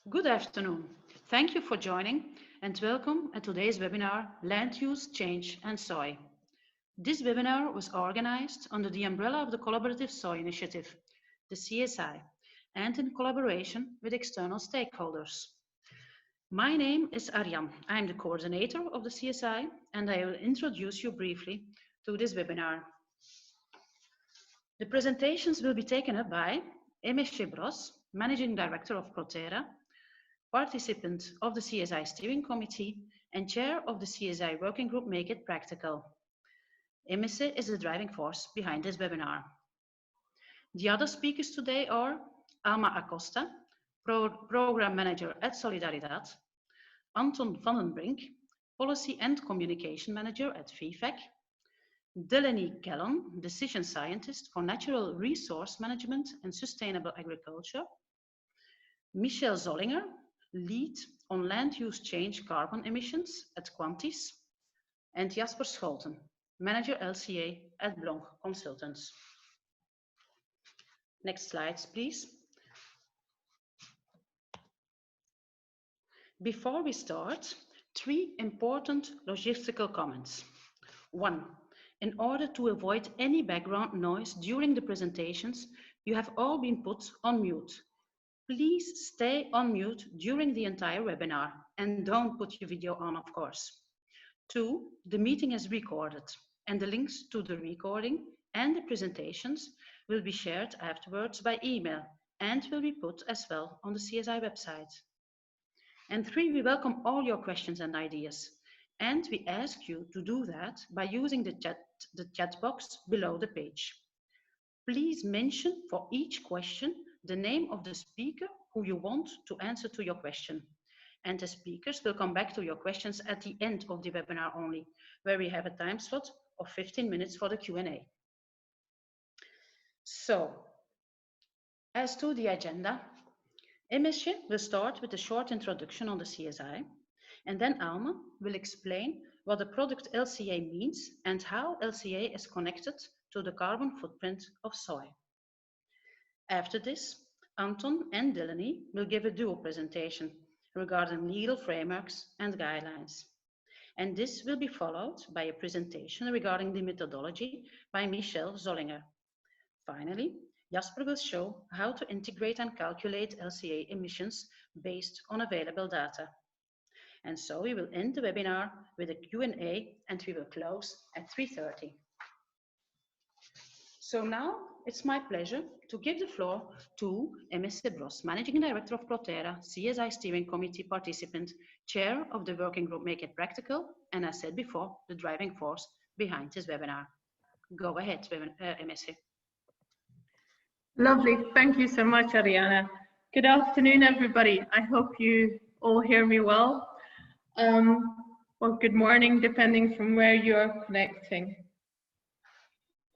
Good afternoon. Thank you for joining and welcome at today's webinar, Land Use Change and Soy. This webinar was organized under the umbrella of the Collaborative Soy Initiative, the CSI, and in collaboration with external stakeholders. My name is Arjan. I am the coordinator of the CSI and I will introduce you briefly to this webinar. The presentations will be taken up by Ms. Bros, Managing Director of ProTerra, participant of the CSI Steering Committee and Chair of the CSI Working Group Make It Practical. Ms. is the driving force behind this webinar. The other speakers today are Alma Acosta, Program Manager at Solidaridad, Anton van den Brink, Policy and Communication Manager at FEFAC, Delaney Kellon, Decision Scientist for Natural Resource Management and Sustainable Agriculture, Michelle Zollinger, Lead on Land Use Change Carbon Emissions at Quantis, and Jasper Scholten, Manager LCA at Blonk Consultants. Next slides, please. Before we start, 3 important logistical comments. 1. In order to avoid any background noise during the presentations, you have all been put on mute. Please stay on mute during the entire webinar and don't put your video on, of course. 2. The meeting is recorded and the links to the recording and the presentations will be shared afterwards by email and will be put as well on the CSI website. And 3, we welcome all your questions and ideas. And we ask you to do that by using the chat box below the page. Please mention for each question the name of the speaker who you want to answer to your question. And the speakers will come back to your questions at the end of the webinar only, where we have a time slot of 15 minutes for the Q&A. So, as to the agenda, Ms. will start with a short introduction on the CSI, and then Alma will explain what the product LCA means and how LCA is connected to the carbon footprint of soy. After this, Anton and Delaney will give a dual presentation regarding legal frameworks and guidelines. And this will be followed by a presentation regarding the methodology by Michelle Zollinger. Finally, Jasper will show how to integrate and calculate LCA emissions based on available data. And so we will end the webinar with a Q&A and we will close at 3:30. So now it's my pleasure to give the floor to Ms. Bros, Managing Director of ProTerra, CSI Steering Committee participant, Chair of the Working Group Make It Practical, and as said before, the driving force behind this webinar. Go ahead, Ms. Lovely, thank you so much, Ariana. Good afternoon, everybody. I hope you all hear me well. Or good morning, depending from where you're connecting.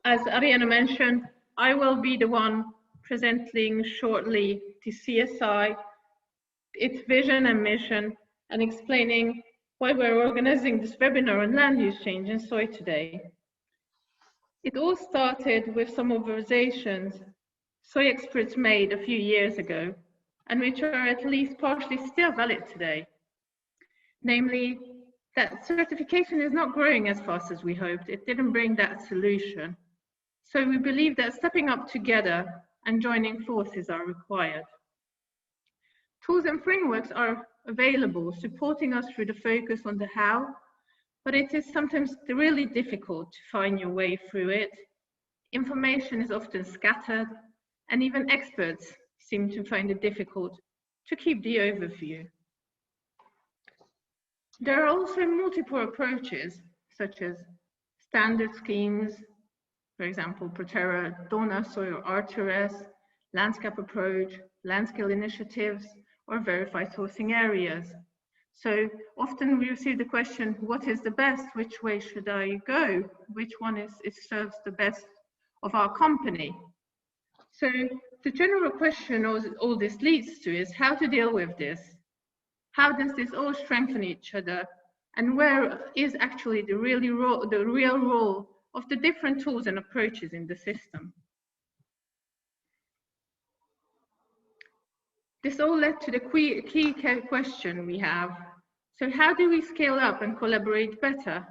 As Ariana mentioned, I will be the one presenting shortly to CSI, its vision and mission, and explaining why we're organizing this webinar on land use change and soy today. It all started with some observations soy experts made a few years ago, and which are at least partially still valid today. Namely, that certification is not growing as fast as we hoped. It didn't bring that solution. So we believe that stepping up together and joining forces are required. Tools and frameworks are available, supporting us through the focus on the how, but it is sometimes really difficult to find your way through it. Information is often scattered, and even experts seem to find it difficult to keep the overview. There are also multiple approaches, such as standard schemes, for example, ProTerra, Donna, Soy, or R2S, landscape approach, land-scale initiatives, or verified sourcing areas. So often we receive the question, what is the best? Which way should I go? Which one serves the best of our company? So the general question all this leads to is how to deal with this. How does this all strengthen each other? And where is actually the real role of the different tools and approaches in the system? This all led to the key question we have. So how do we scale up and collaborate better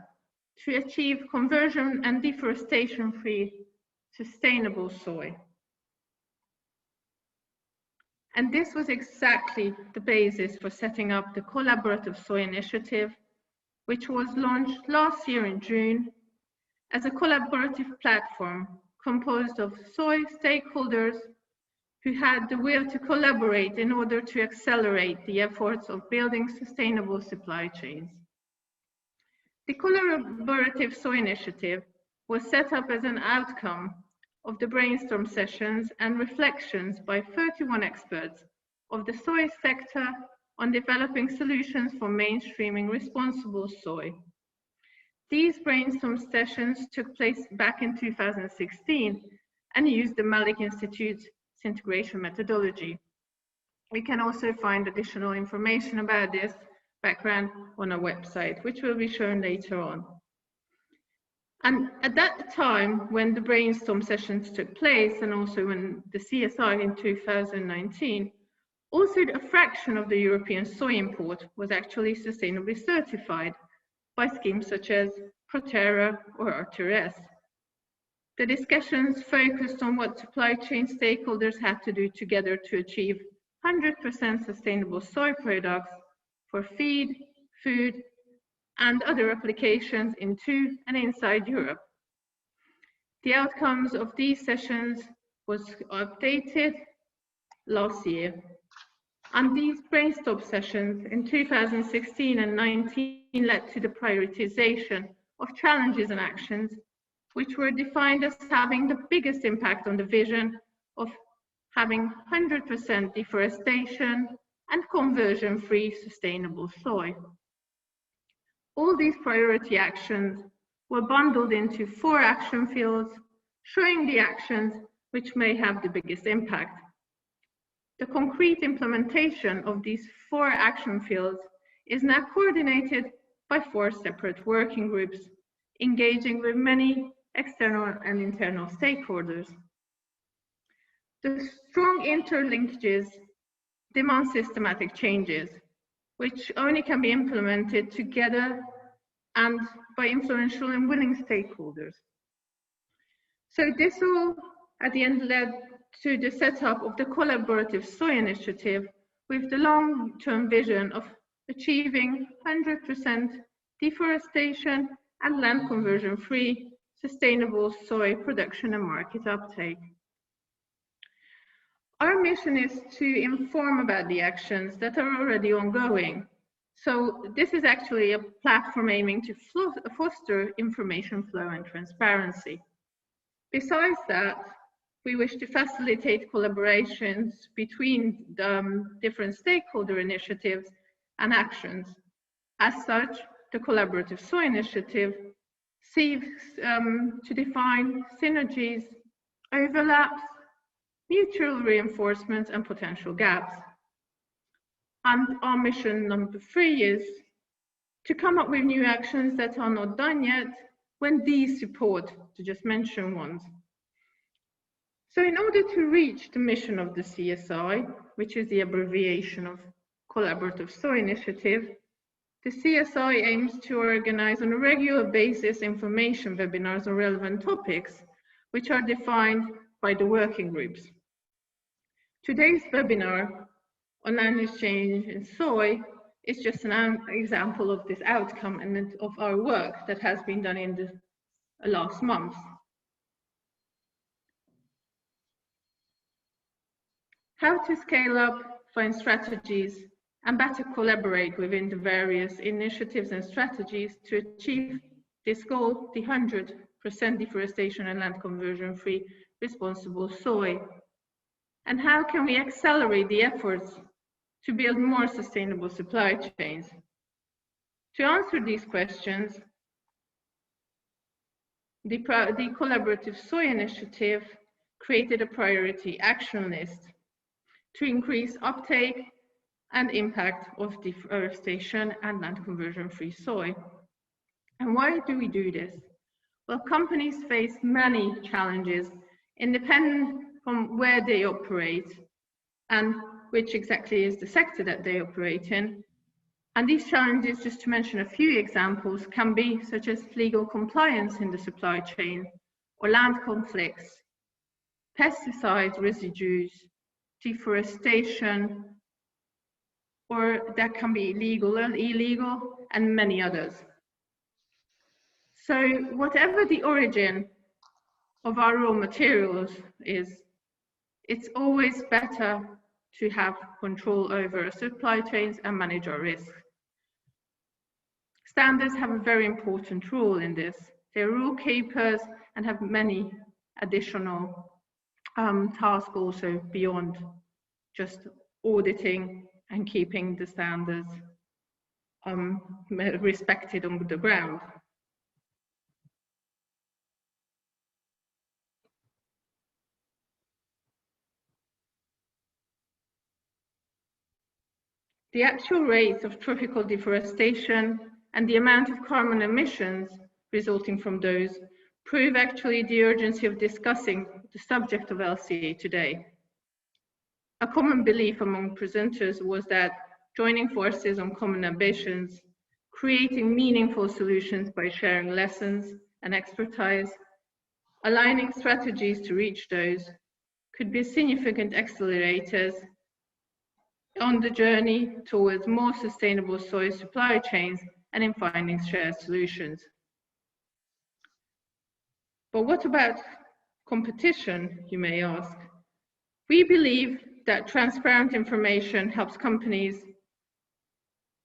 to achieve conversion and deforestation-free sustainable soy? And this was exactly the basis for setting up the Collaborative Soy Initiative, which was launched last year in June as a collaborative platform composed of soy stakeholders who had the will to collaborate in order to accelerate the efforts of building sustainable supply chains. The Collaborative Soy Initiative was set up as an outcome of the brainstorm sessions and reflections by 31 experts of the soy sector on developing solutions for mainstreaming responsible soy. These brainstorm sessions took place back in 2016 and used the Malik Institute's integration methodology. We can also find additional information about this background on our website, which will be shown later on. And at that time, when the brainstorm sessions took place, and also when the CSI in 2019, also a fraction of the European soy import was actually sustainably certified by schemes such as ProTerra or RTS. The discussions focused on what supply chain stakeholders had to do together to achieve 100% sustainable soy products for feed, food, and other applications into and inside Europe. The outcomes of these sessions was updated last year. And these brainstorm sessions in 2016 and 19 led to the prioritization of challenges and actions, which were defined as having the biggest impact on the vision of having 100% deforestation and conversion-free sustainable soy. All these priority actions were bundled into 4 action fields, showing the actions which may have the biggest impact. The concrete implementation of these 4 action fields is now coordinated by 4 separate working groups, engaging with many external and internal stakeholders. The strong interlinkages demand systematic changes, which only can be implemented together and by influential and willing stakeholders. So this all at the end led to the setup of the Collaborative Soy Initiative with the long-term vision of achieving 100% deforestation and land conversion-free sustainable soy production and market uptake. Our mission is to inform about the actions that are already ongoing. So this is actually a platform aiming to foster information flow and transparency. Besides that, we wish to facilitate collaborations between different stakeholder initiatives and actions. As such, the Collaborative Soy Initiative seeks to define synergies, overlaps, mutual reinforcements, and potential gaps. And our mission number 3 is to come up with new actions that are not done yet when these support the just mentioned ones. So in order to reach the mission of the CSI, which is the abbreviation of Collaborative Soy Initiative, the CSI aims to organize on a regular basis information webinars on relevant topics, which are defined by the working groups. Today's webinar on Use Change and Soy is just an example of this outcome and of our work that has been done in the last month. How to scale up, find strategies, and better collaborate within the various initiatives and strategies to achieve this goal, the 100% deforestation and land conversion-free responsible soy. And how can we accelerate the efforts to build more sustainable supply chains? To answer these questions, the Collaborative Soy Initiative created a priority action list to increase uptake and impact of deforestation and land conversion-free soy. And why do we do this? Well, companies face many challenges independent from where they operate, and which exactly is the sector that they operate in. And these challenges, just to mention a few examples, can be such as legal compliance in the supply chain, or land conflicts, pesticide residues, deforestation, or that can be legal and illegal, and many others. So whatever the origin of our raw materials is, it's always better to have control over our supply chains and manage our risks. Standards have a very important role in this. They're rule keepers and have many additional tasks also beyond just auditing and keeping the standards respected on the ground. The actual rates of tropical deforestation and the amount of carbon emissions resulting from those prove actually the urgency of discussing the subject of LCA today. A common belief among presenters was that joining forces on common ambitions, creating meaningful solutions by sharing lessons and expertise, aligning strategies to reach those, could be significant accelerators on the journey towards more sustainable soy supply chains and in finding shared solutions. But what about competition, you may ask? We believe that transparent information helps companies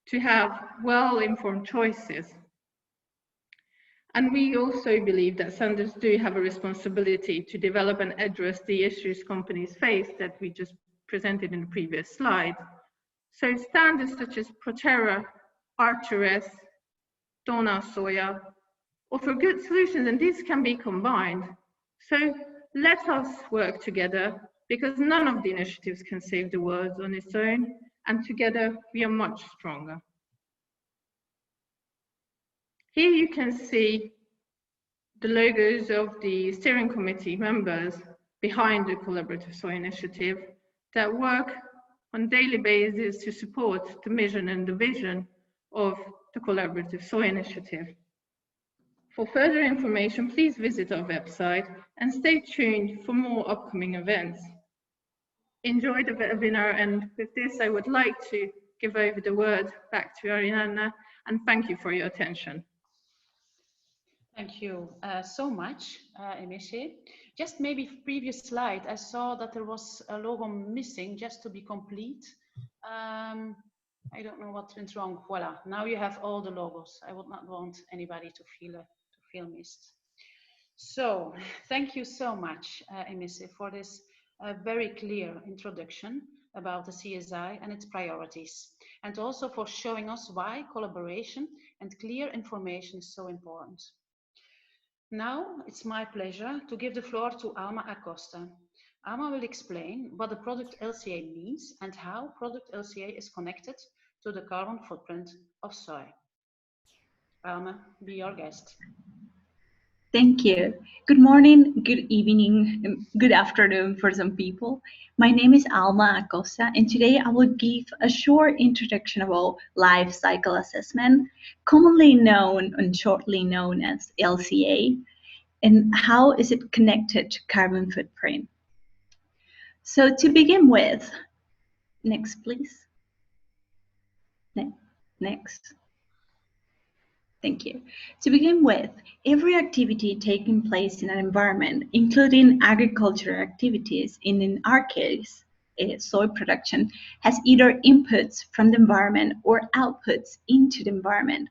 to have well-informed choices. And we also believe that standards do have a responsibility to develop and address the issues companies face that we just presented in the previous slide. So standards such as ProTerra, Arcturus, Dona Soya offer good solutions, and these can be combined. So let us work together, because none of the initiatives can save the world on its own, and together we are much stronger. Here you can see the logos of the steering committee members behind the Collaborative Soy Initiative that work on a daily basis to support the mission and the vision of the Collaborative Soy Initiative. For further information, please visit our website and stay tuned for more upcoming events. Enjoy the webinar, and with this I would like to give over the word back to Ariana, and thank you for your attention. Thank you so much, Emishe. Just maybe previous slide, I saw that there was a logo missing, just to be complete. I don't know what went wrong. Voila, now you have all the logos. I would not want anybody to feel missed. So thank you so much, Emishe, for this very clear introduction about the CSI and its priorities, and also for showing us why collaboration and clear information is so important. Now it's my pleasure to give the floor to Alma Acosta. Alma will explain what the product LCA means and how product LCA is connected to the carbon footprint of soy. Alma, be our guest. Thank you. Good morning, good evening, good afternoon for some people. My name is Alma Acosta, and today I will give a short introduction about life cycle assessment, commonly known and shortly known as LCA, and how is it connected to carbon footprint. So to begin with, next please. Next. Thank you. To begin with, every activity taking place in an environment, including agricultural activities, in our case, soy production, has either inputs from the environment or outputs into the environment.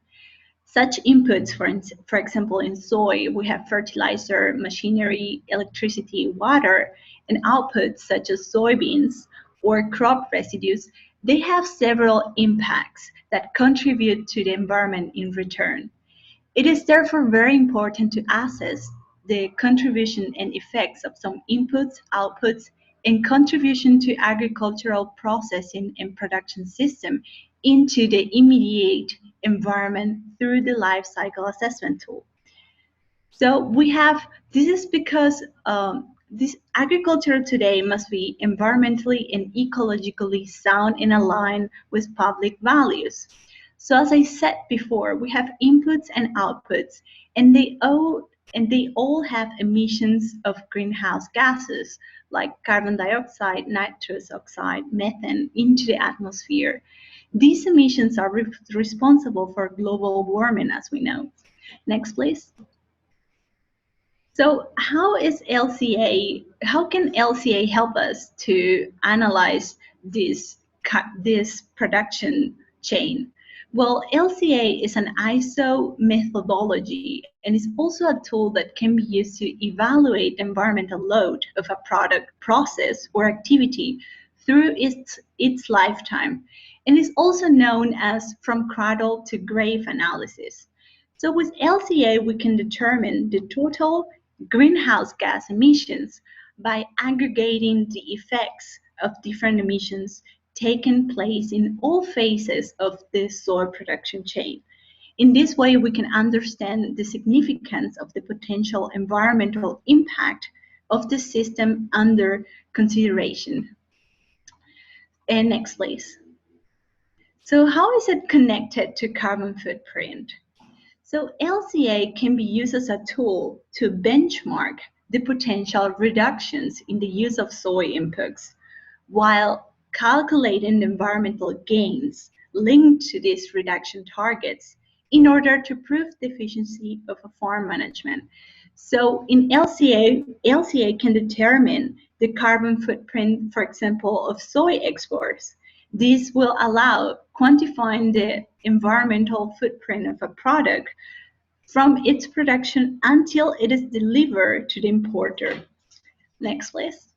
Such inputs, for example, in soy, we have fertilizer, machinery, electricity, water, and outputs such as soybeans or crop residues. They have several impacts that contribute to the environment in return. It is therefore very important to assess the contribution and effects of some inputs, outputs, and contribution to agricultural processing and production system into the immediate environment through the life cycle assessment tool. So this is because This agriculture today must be environmentally and ecologically sound and aligned with public values. So as I said before, we have inputs and outputs, and they all have emissions of greenhouse gases like carbon dioxide, nitrous oxide, methane into the atmosphere. These emissions are responsible for global warming, as we know. Next, please. So how can LCA help us to analyze this production chain? Well, LCA is an ISO methodology and is also a tool that can be used to evaluate the environmental load of a product, process, or activity through its lifetime, and is also known as from cradle to grave analysis. So with LCA, we can determine the total greenhouse gas emissions by aggregating the effects of different emissions taking place in all phases of the soy production chain. In this way, we can understand the significance of the potential environmental impact of the system under consideration. And next, please. So how is it connected to carbon footprint? So LCA can be used as a tool to benchmark the potential reductions in the use of soy inputs, while calculating the environmental gains linked to these reduction targets in order to prove the efficiency of a farm management. So in LCA can determine the carbon footprint, for example, of soy exports. This will allow quantifying the environmental footprint of a product from its production until it is delivered to the importer. Next, please.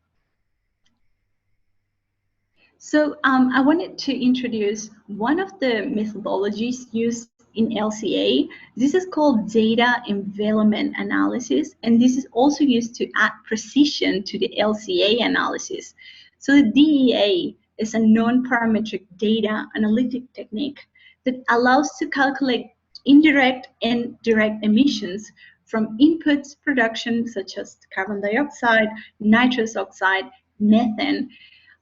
So I wanted to introduce one of the methodologies used in LCA. This is called data envelopment analysis, and this is also used to add precision to the LCA analysis. So the DEA is a non-parametric data analytic technique that allows to calculate indirect and direct emissions from inputs production such as carbon dioxide, nitrous oxide, methane,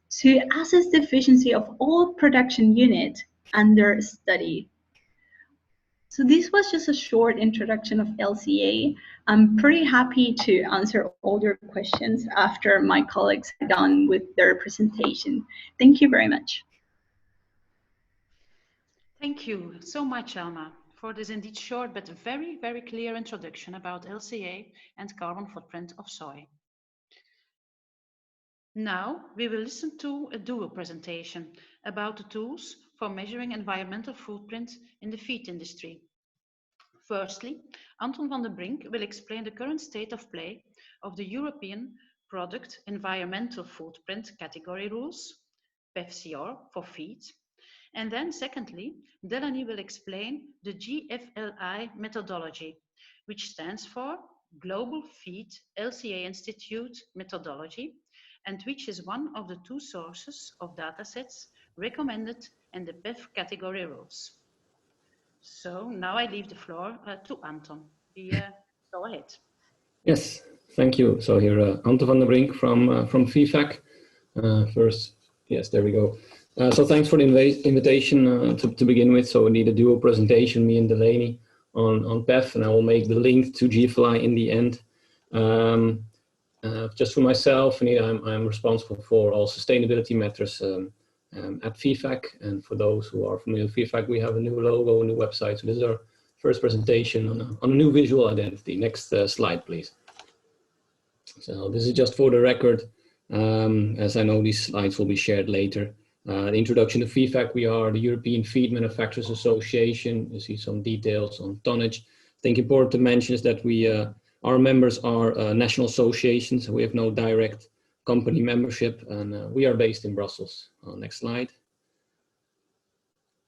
to assess the efficiency of all production units under study. So this was just a short introduction of LCA. I'm pretty happy to answer all your questions after my colleagues are done with their presentation. Thank you very much. Thank you so much, Elma, for this indeed short but very, very clear introduction about LCA and carbon footprint of soy. Now we will listen to a dual presentation about the tools for measuring environmental footprint in the feed industry. Firstly, Anton van der Brink will explain the current state of play of the European Product Environmental Footprint Category Rules, PEFCR for feed. And then secondly, Delaney will explain the GFLI methodology, which stands for Global Feed LCA Institute methodology, and which is one of the two sources of datasets recommended in the PEF category rules. So now I leave the floor to Anton. Go ahead. Yes, thank you. So here, Anton van der Brink from FEFAC. First, yes, there we go. So thanks for the invitation to begin with. So indeed a dual presentation, me and Delaney on PEF, and I will make the link to GFLI in the end. Just for myself, I'm responsible for all sustainability matters at FEFAC. And for those who are familiar with FEFAC, we have a new logo, a new website. So this is our first presentation on a new visual identity. Next slide, please. So this is just for the record, as I know these slides will be shared later. The introduction to FEFAC, we are the European Feed Manufacturers Association. You see some details on tonnage. I think important to mention is that our members are national associations. We have no direct company membership, and we are based in Brussels. Next slide.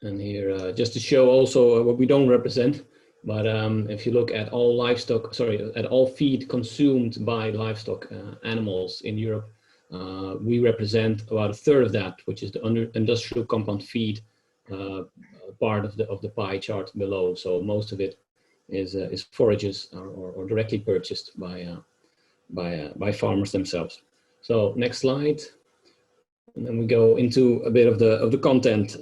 And here, just to show also what we don't represent, but if you look at all at all feed consumed by livestock animals in Europe, we represent about a third of that, which is the industrial compound feed part of the pie chart below. So most of it is forages or directly purchased by by farmers themselves. So next slide. And then we go into a bit of the content.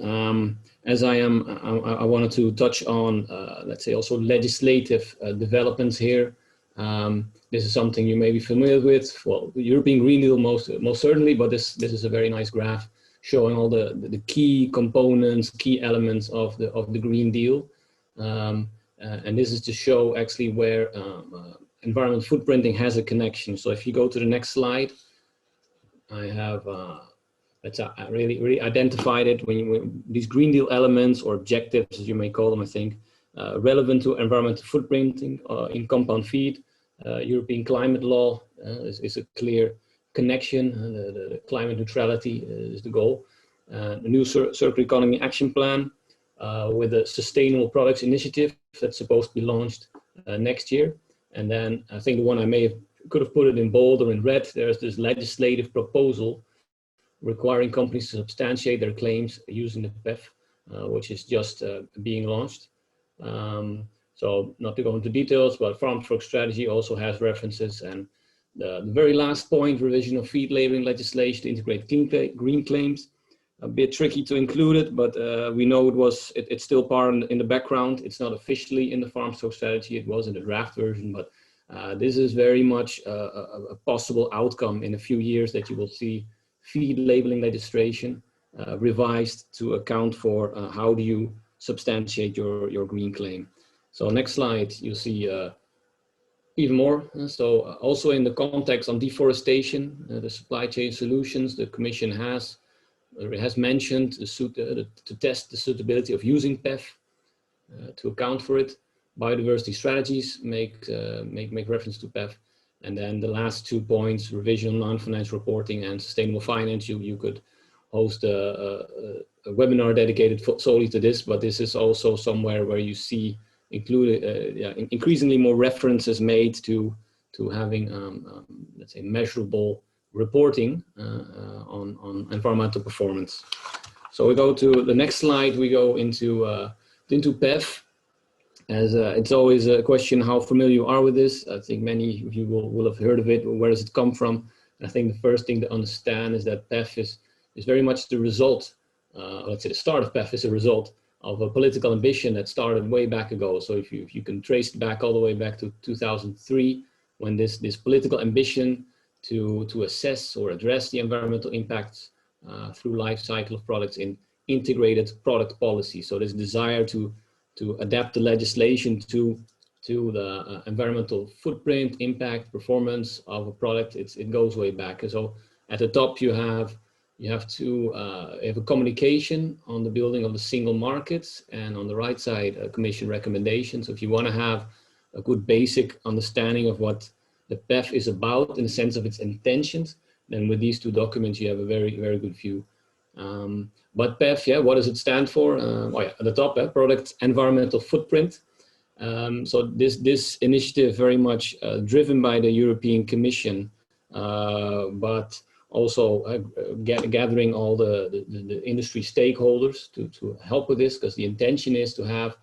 As I wanted to touch on, let's say, also legislative developments here. This is something you may be familiar with. Well, the European Green Deal most certainly, but this is a very nice graph showing all the key components, key elements of the Green Deal. And this is to show actually where environmental footprinting has a connection. So if you go to the next slide, I have really identified it when these Green Deal elements or objectives, as you may call them, I think, relevant to environmental footprinting in compound feed. European climate law is a clear connection. The climate neutrality is the goal. The new circular economy action plan with a sustainable products initiative that's supposed to be launched next year. And then I think the one I could have put it in bold or in red, there's this legislative proposal requiring companies to substantiate their claims using the PEF, which is just being launched. So not to go into details, but Farm to Fork strategy also has references. And the very last point, revision of feed labeling legislation to integrate green claims. A bit tricky to include it, but we know it's still part in the background. It's not officially in the Farm to Fork strategy. It was in the draft version, but this is very much a possible outcome in a few years that you will see feed labeling legislation revised to account for how do you substantiate your green claim. So next slide, you see even more. So also in the context on deforestation, the supply chain solutions, the Commission has mentioned to test the suitability of using PEF to account for it. Biodiversity strategies make reference to PEF. And then the last 2 points, revision on non-financial reporting and sustainable finance. You could host a webinar dedicated solely to this, but this is also somewhere where you see increasingly more references made to having, let's say, measurable reporting on environmental performance. So we go to the next slide. We go into PEF. As it's always a question how familiar you are with this. I think many of you will have heard of it. Where does it come from? I think the first thing to understand is that PEF is very much the result. Let's say the start of PEF is a result of a political ambition that started way back ago. So if you can trace it back all the way back to 2003, when this political ambition to assess or address the environmental impacts through life cycle of products in integrated product policy. So this desire to adapt the legislation to the environmental footprint, impact, performance of a product. It goes way back. So at the top you have a communication on the building of the single markets, and on the right side a Commission recommendation. So if you want to have a good basic understanding of what the PEF is about in the sense of its intentions, then with these two documents you have a very, very good view. But PEF, what does it stand for? At the top, product environmental footprint. So this initiative very much driven by the European Commission, but also gathering all the industry stakeholders to help with this, because the intention is to have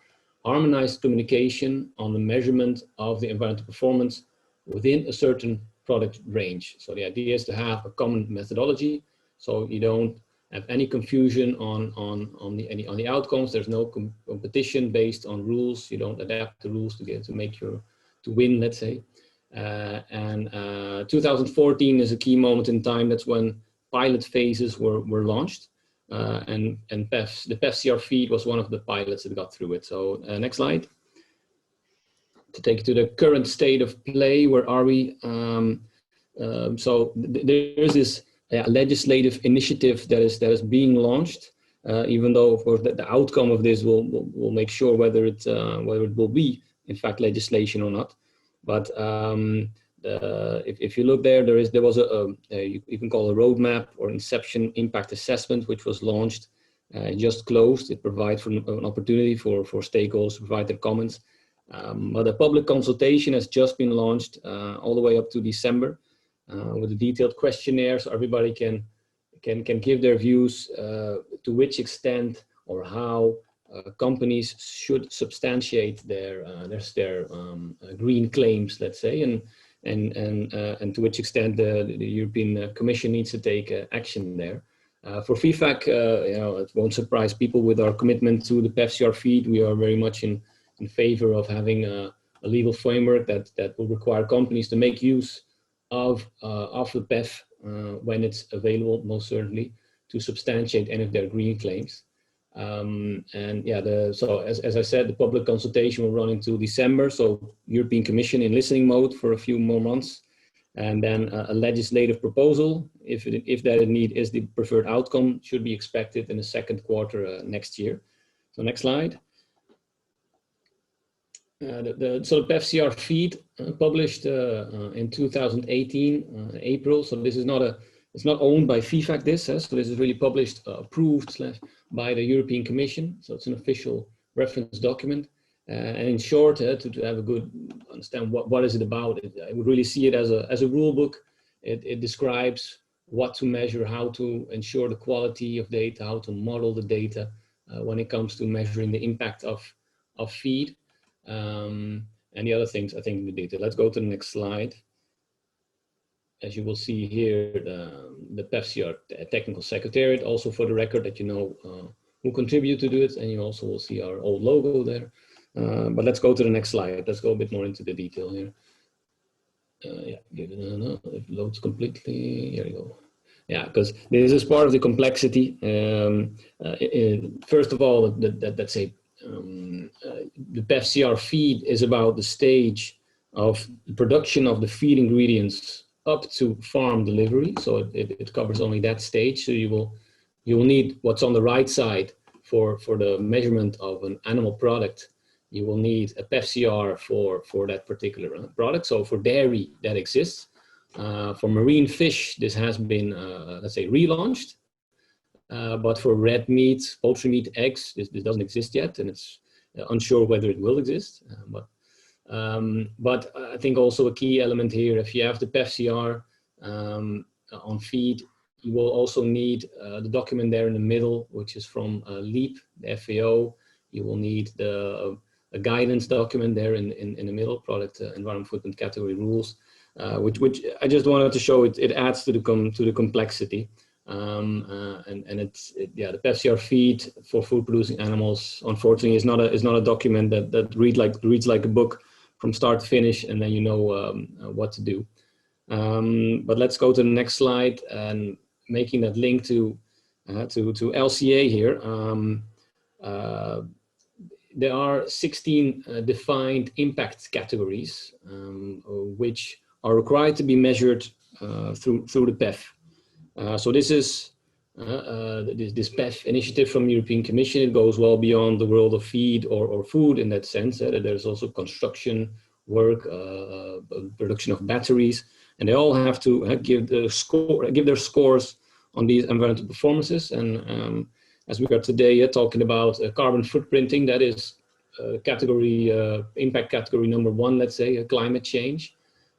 harmonized communication on the measurement of the environmental performance within a certain product range. So the idea is to have a common methodology, so you don't have any confusion on the outcomes. There's no competition based on rules. You don't adapt the rules to win, let's say. 2014 is a key moment in time. That's when pilot phases were launched, and the PEF-CR feed was one of the pilots that got through it. So next slide. To take you to the current state of play, where are we? So there's this legislative initiative that is being launched, even though of course the outcome of this will make sure whether it will be in fact legislation or not. But if you look there was you can call a roadmap or inception impact assessment, which was launched. It just closed. It provides an opportunity for stakeholders to provide their comments. But a public consultation has just been launched all the way up to December. With a detailed questionnaire, so everybody can give their views to which extent or how companies should substantiate their green claims, let's say. And and to which extent the European Commission needs to take action there. For FEFAC, it won't surprise people with our commitment to the PEFCR feed. We are very much in favor of having a legal framework that will require companies to make use of the PEF when it's available, most certainly, to substantiate any of their green claims. So as I said, the public consultation will run into December. So European Commission in listening mode for a few more months, and then a legislative proposal, if that indeed is the preferred outcome, should be expected in the second quarter next year. So next slide. So the PEFCR feed published in 2018 April. So this is it's not owned by FEFAC. So this is really published, approved by the European Commission. So it's an official reference document. And in short, to have a good understand what is it about, I would really see it as a rule book. It describes what to measure, how to ensure the quality of data, how to model the data when it comes to measuring the impact of feed. And the other things, I think, in the data. Let's go to the next slide. As you will see here, the PEFCR Technical Secretariat, also for the record that you know who contribute to do it, and you also will see our old logo there. But let's go to the next slide. Let's go a bit more into the detail here. It loads completely. Here we go. Yeah, because this is part of the complexity. First of all, let's say the PEFCR feed is about the stage of production of the feed ingredients up to farm delivery. So it covers only that stage. So you will need what's on the right side for the measurement of an animal product. You will need a PEFCR for that particular product. So for dairy, that exists. For marine fish, this has been, let's say, relaunched. But for red meat, poultry meat, eggs, this doesn't exist yet, and it's unsure whether it will exist. But I think also a key element here, if you have the PEFCR on feed, you will also need the document there in the middle, which is from LEAP, the FAO. You will need a guidance document there in the middle, product environment footprint category rules, which I just wanted to show it adds to the complexity. The PEFCR feed for food producing animals, unfortunately, is not a document that reads like a book from start to finish, and then you know what to do. But let's go to the next slide, and making that link to LCA here. There are 16 defined impact categories, which are required to be measured through the PEF. So this is this PEF initiative from the European Commission. It goes well beyond the world of feed or food in that sense. There's also construction work, production of batteries, and they all have to give their scores on these environmental performances. And as we are today talking about carbon footprinting, that is category impact category number 1, let's say, climate change,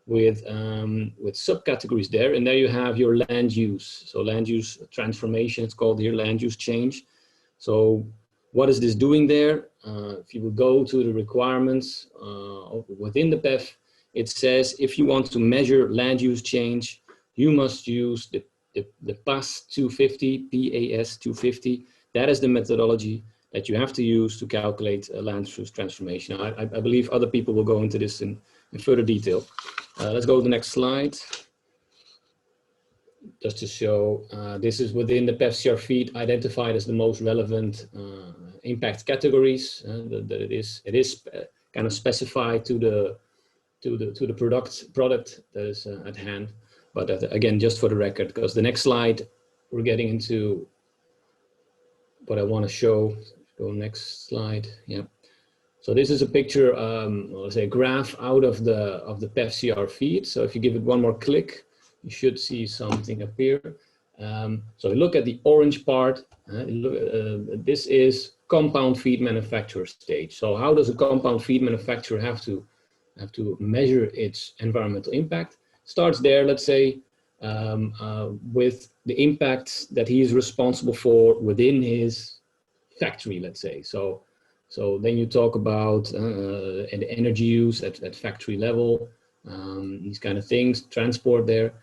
with subcategories there, and there you have your land use. So land use transformation, it's called here, land use change. So what is this doing there? If you will go to the requirements within the PEF, it says if you want to measure land use change, you must use the PAS 250, PAS 250. That is the methodology that you have to use to calculate land use transformation. I believe other people will go into this in further detail. Let's go to the next slide. Just to show, this is within the PEFCR feed identified as the most relevant impact categories. That it is kind of specified to the product that is at hand. But again, just for the record, because the next slide we're getting into what I want to show. Go next slide. Yeah. So this is a picture, let's say a graph out of the PEFCR feed. So if you give it one more click, you should see something appear. So look at the orange part. This is compound feed manufacturer stage. So how does a compound feed manufacturer have to measure its environmental impact? Starts there, let's say, with the impacts that he is responsible for within his factory, let's say. So then you talk about the energy use at factory level, these kind of things, transport there.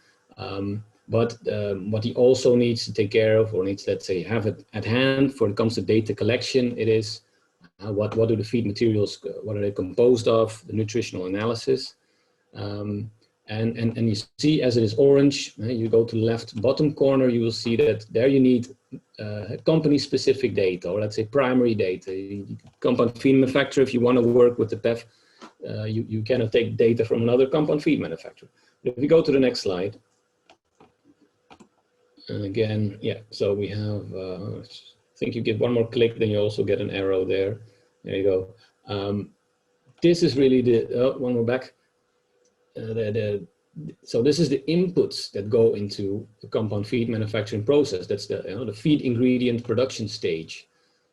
But what he also needs to take care of, or needs, let's say, have it at hand when it comes to data collection, it is what do the feed materials, what are they composed of, the nutritional analysis. And you see, as it is orange, you go to the left bottom corner, you will see that there you need company specific data, or let's say primary data. Compound feed manufacturer, if you want to work with the PEF, you cannot take data from another compound feed manufacturer. If we go to the next slide, and again, yeah, so we have, I think you get one more click, then you also get an arrow there. There you go. This is really the, one more back. So this is the inputs that go into the compound feed manufacturing process. That's the, the feed ingredient production stage.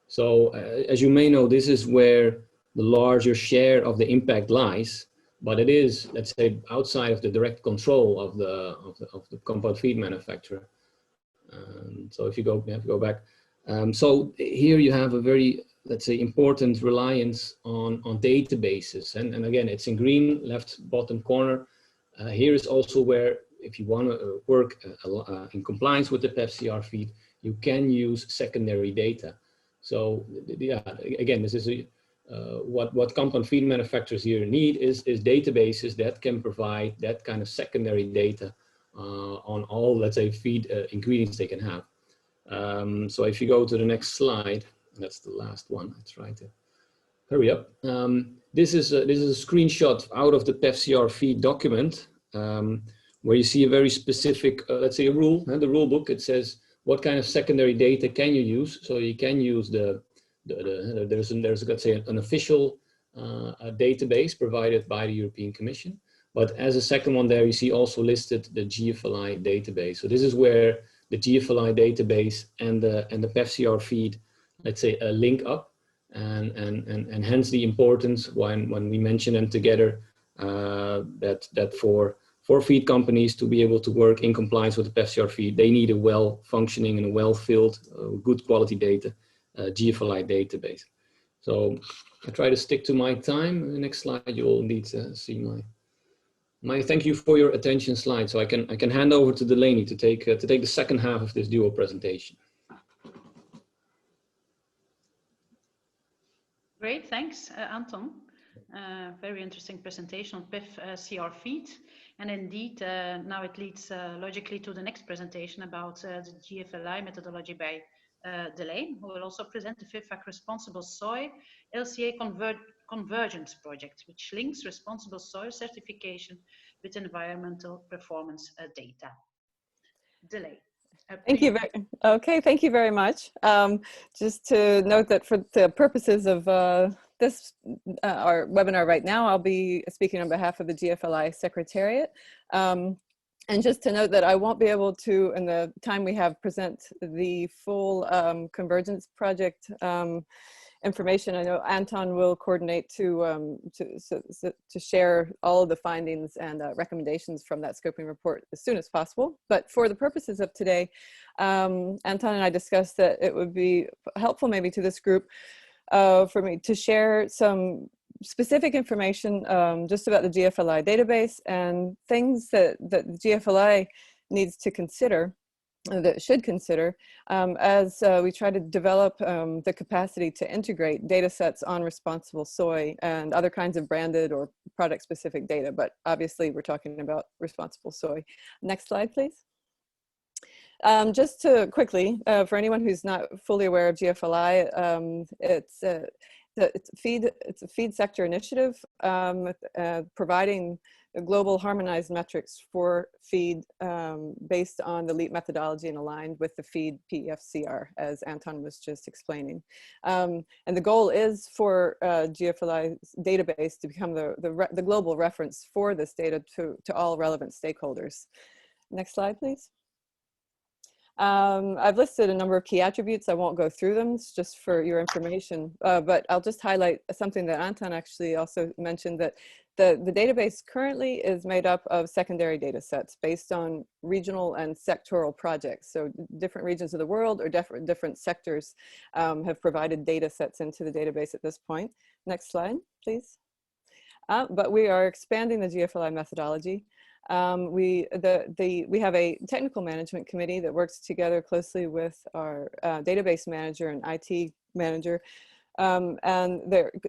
So as you may know, this is where the larger share of the impact lies, but it is, let's say, outside of the direct control of the compound feed manufacturer. So if you go, you have to go back. So here you have a very, let's say, important reliance on databases. And again, it's in green, left bottom corner. Here is also where, if you want to work in compliance with the PEF-CR feed, you can use secondary data. So yeah, again, this is what compound feed manufacturers here need is databases that can provide that kind of secondary data on all, let's say, feed ingredients they can have. So if you go to the next slide, that's the last one. I try to hurry up. This is a screenshot out of the PEF-CR feed document, where you see a very specific, let's say, a rule. And the rule book, it says what kind of secondary data can you use. So you can use there's let's say an official database provided by the European Commission. But as a second one there, you see also listed the GFLI database. So this is where the GFLI database and the PEF-CR feed, let's say, link up, and hence the importance when we mention them together, that for feed companies to be able to work in compliance with the PEF-CR feed, they need a well-functioning and a well-filled, good quality data GFLI database. So I try to stick to my time. In the next slide, you will need to see my thank you for your attention slide. So I can hand over to Delaney to take the second half of this duo presentation. Great, thanks, Anton. Very interesting presentation on PEF-CR feed. And indeed, now it leads logically to the next presentation about the GFLI methodology by Delaine, who will also present the FEFAC Responsible Soy LCA Convergence project, which links responsible soy certification with environmental performance data. Delaine. Thank you thank you very much. Just to note that for the purposes of this our webinar right now, I'll be speaking on behalf of the GFLI Secretariat. And just to note that I won't be able to, in the time we have, present the full convergence project information. I know Anton will coordinate to share all of the findings and recommendations from that scoping report as soon as possible. But for the purposes of today, Anton and I discussed that it would be helpful maybe to this group for me to share some specific information just about the GFLI database and things that the GFLI needs to consider, that should consider, as we try to develop the capacity to integrate data sets on responsible soy and other kinds of branded or product specific data. But obviously we're talking about responsible soy. Next slide, please. Just to quickly, for anyone who's not fully aware of GFLI, it's a feed sector initiative providing global harmonized metrics for feed based on the LEAP methodology and aligned with the feed PEF-CR, as Anton was just explaining. And the goal is for GFLI's database to become the global reference for this data to all relevant stakeholders. Next slide, please. I've listed a number of key attributes. I won't go through them, it's just for your information, but I'll just highlight something that Anton actually also mentioned, that the database currently is made up of secondary data sets based on regional and sectoral projects. So different regions of the world or different sectors have provided data sets into the database at this point. Next slide, please. but we are expanding the GFLI methodology. We have a technical management committee that works together closely with our database manager and IT manager. And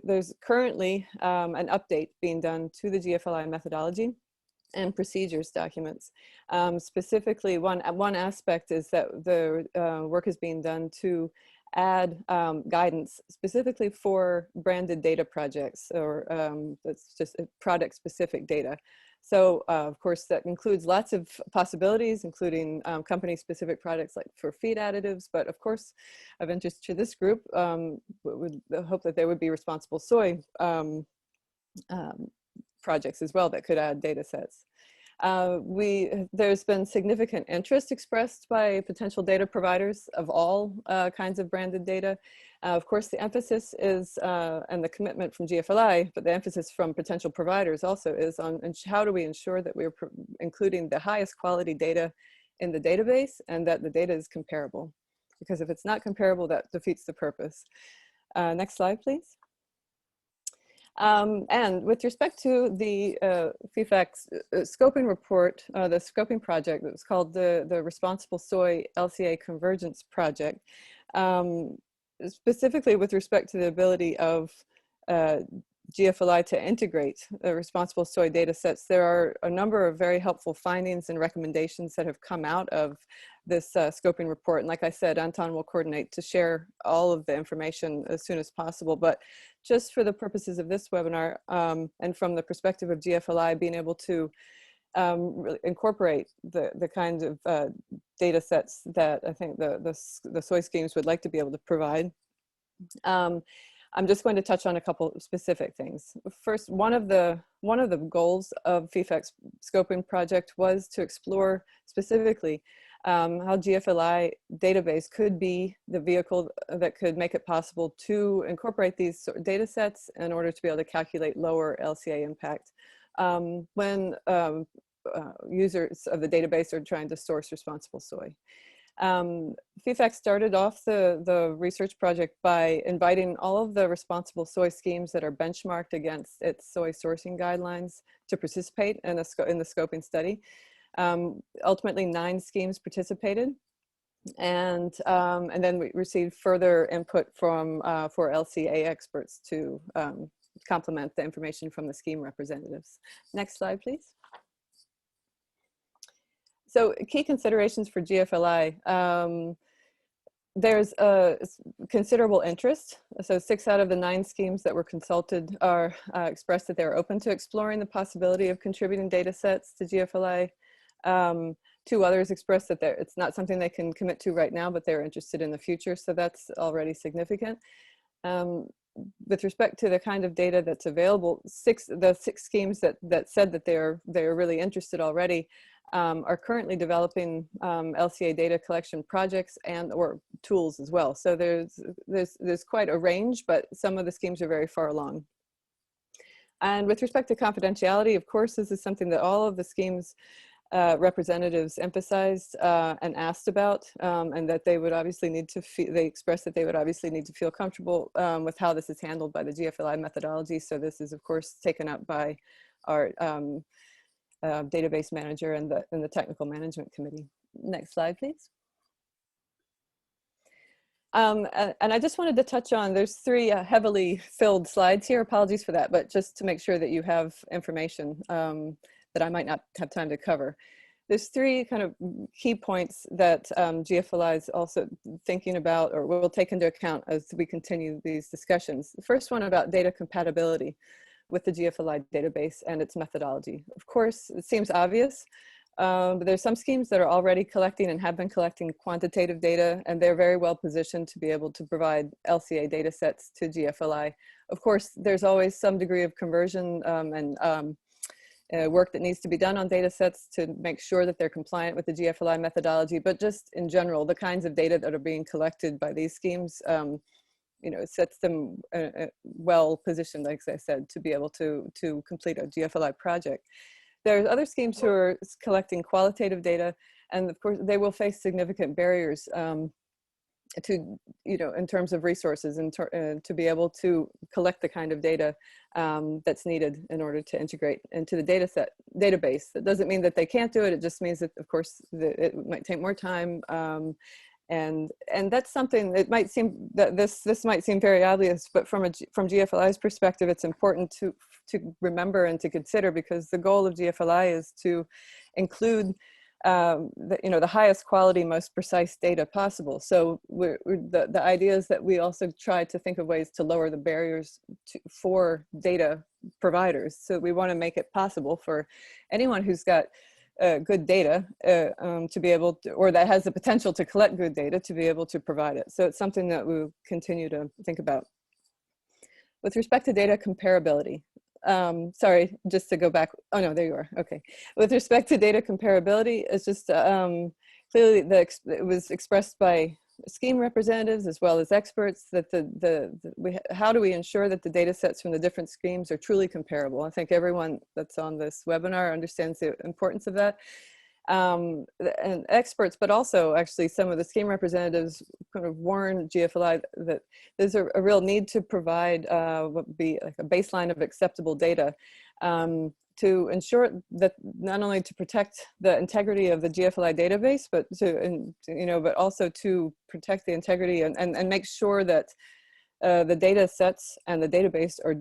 there's currently an update being done to the GFLI methodology and procedures documents. Specifically, one aspect is that the work is being done to add guidance specifically for branded data projects, or that's just product specific data. So of course that includes lots of possibilities, including company specific products like for feed additives, but of course of interest to this group, would hope that there would be responsible soy projects as well that could add data sets. There's been significant interest expressed by potential data providers of all kinds of branded data. Of course, the emphasis is, and the commitment from GFLI, but the emphasis from potential providers also is on how do we ensure that we're including the highest quality data in the database and that the data is comparable. Because if it's not comparable, that defeats the purpose. Next slide, please. And with respect to the FEFAC scoping report, the scoping project that was called the Responsible Soy LCA Convergence Project, specifically with respect to the ability of GFLI to integrate the responsible soy data sets, there are a number of very helpful findings and recommendations that have come out of this scoping report. And like I said, Anton will coordinate to share all of the information as soon as possible. But just for the purposes of this webinar, and from the perspective of GFLI, being able to really incorporate the kind of data sets that I think the soy schemes would like to be able to provide. I'm just going to touch on a couple of specific things. First, one of the goals of FEFAC's scoping project was to explore specifically how GFLI database could be the vehicle that could make it possible to incorporate these data sets in order to be able to calculate lower LCA impact when users of the database are trying to source responsible soy. FEFAC started off the research project by inviting all of the responsible soy schemes that are benchmarked against its soy sourcing guidelines to participate in the scoping study. Ultimately, 9 schemes participated, and then we received further input from for LCA experts to complement the information from the scheme representatives. Next slide, please. So key considerations for GFLI. There's a considerable interest. So 6 out of the 9 schemes that were consulted are expressed that they're open to exploring the possibility of contributing data sets to GFLI. 2 others expressed that it's not something they can commit to right now, but they're interested in the future. So that's already significant. With respect to the kind of data that's available, the 6 schemes that said that they're really interested already are currently developing LCA data collection projects or tools as well. So there's quite a range, but some of the schemes are very far along. And with respect to confidentiality, of course, this is something that all of the schemes representatives emphasized and asked about, and that they would obviously need to they expressed that they would obviously need to feel comfortable with how this is handled by the GFLI methodology. So this is, of course, taken up by our database manager and the technical management committee. Next slide, please. And I just wanted to touch on, there's 3 heavily filled slides here. Apologies for that, but just to make sure that you have information that I might not have time to cover. There's 3 kind of key points that GFLI is also thinking about or will take into account as we continue these discussions. The first one about data compatibility with the GFLI database and its methodology. Of course, it seems obvious, but there's some schemes that are already collecting and have been collecting quantitative data, and they're very well positioned to be able to provide LCA data sets to GFLI. Of course, there's always some degree of conversion and work that needs to be done on data sets to make sure that they're compliant with the GFLI methodology, but just in general, the kinds of data that are being collected by these schemes, you know, it sets them well positioned, like I said, to be able to complete a GFLI project. There's other schemes who are collecting qualitative data, and of course they will face significant barriers to, in terms of resources and to be able to collect the kind of data that's needed in order to integrate into the database. That doesn't mean that they can't do it. It just means that, of course, it might take more time. And that's something that might seem that this might seem very obvious, but from GFLI's perspective, it's important to remember and to consider, because the goal of GFLI is to include the highest quality, most precise data possible. So the idea is that we also try to think of ways to lower the barriers for data providers. So we want to make it possible for anyone who's got good data to be able to, or that has the potential to collect good data, to be able to provide it. So it's something that we'll continue to think about. With respect to data comparability, sorry, just to go back. Oh no, there you are. Okay. With respect to data comparability, it's just clearly it was expressed by scheme representatives as well as experts that how do we ensure that the data sets from the different schemes are truly comparable? I think everyone that's on this webinar understands the importance of that. And experts, but also actually some of the scheme representatives kind of warn GFLI that there's a real need to provide what would be like a baseline of acceptable data to ensure that not only to protect the integrity of the GFLI database, but but also to protect the integrity and make sure that the data sets and the database are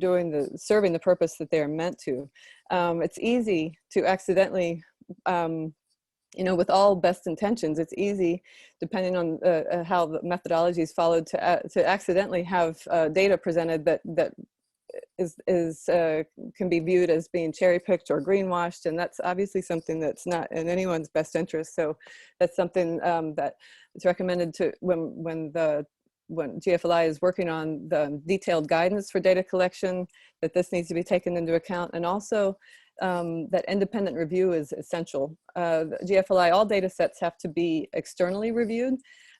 serving the purpose that they are meant to. It's easy to accidentally with all best intentions, it's easy, depending on how the methodology is followed, to accidentally have data presented that can be viewed as being cherry-picked or greenwashed, and that's obviously something that's not in anyone's best interest. So that's something that is recommended to when GFLI is working on the detailed guidance for data collection, that this needs to be taken into account, and also that independent review is essential. GFLI, all data sets have to be externally reviewed,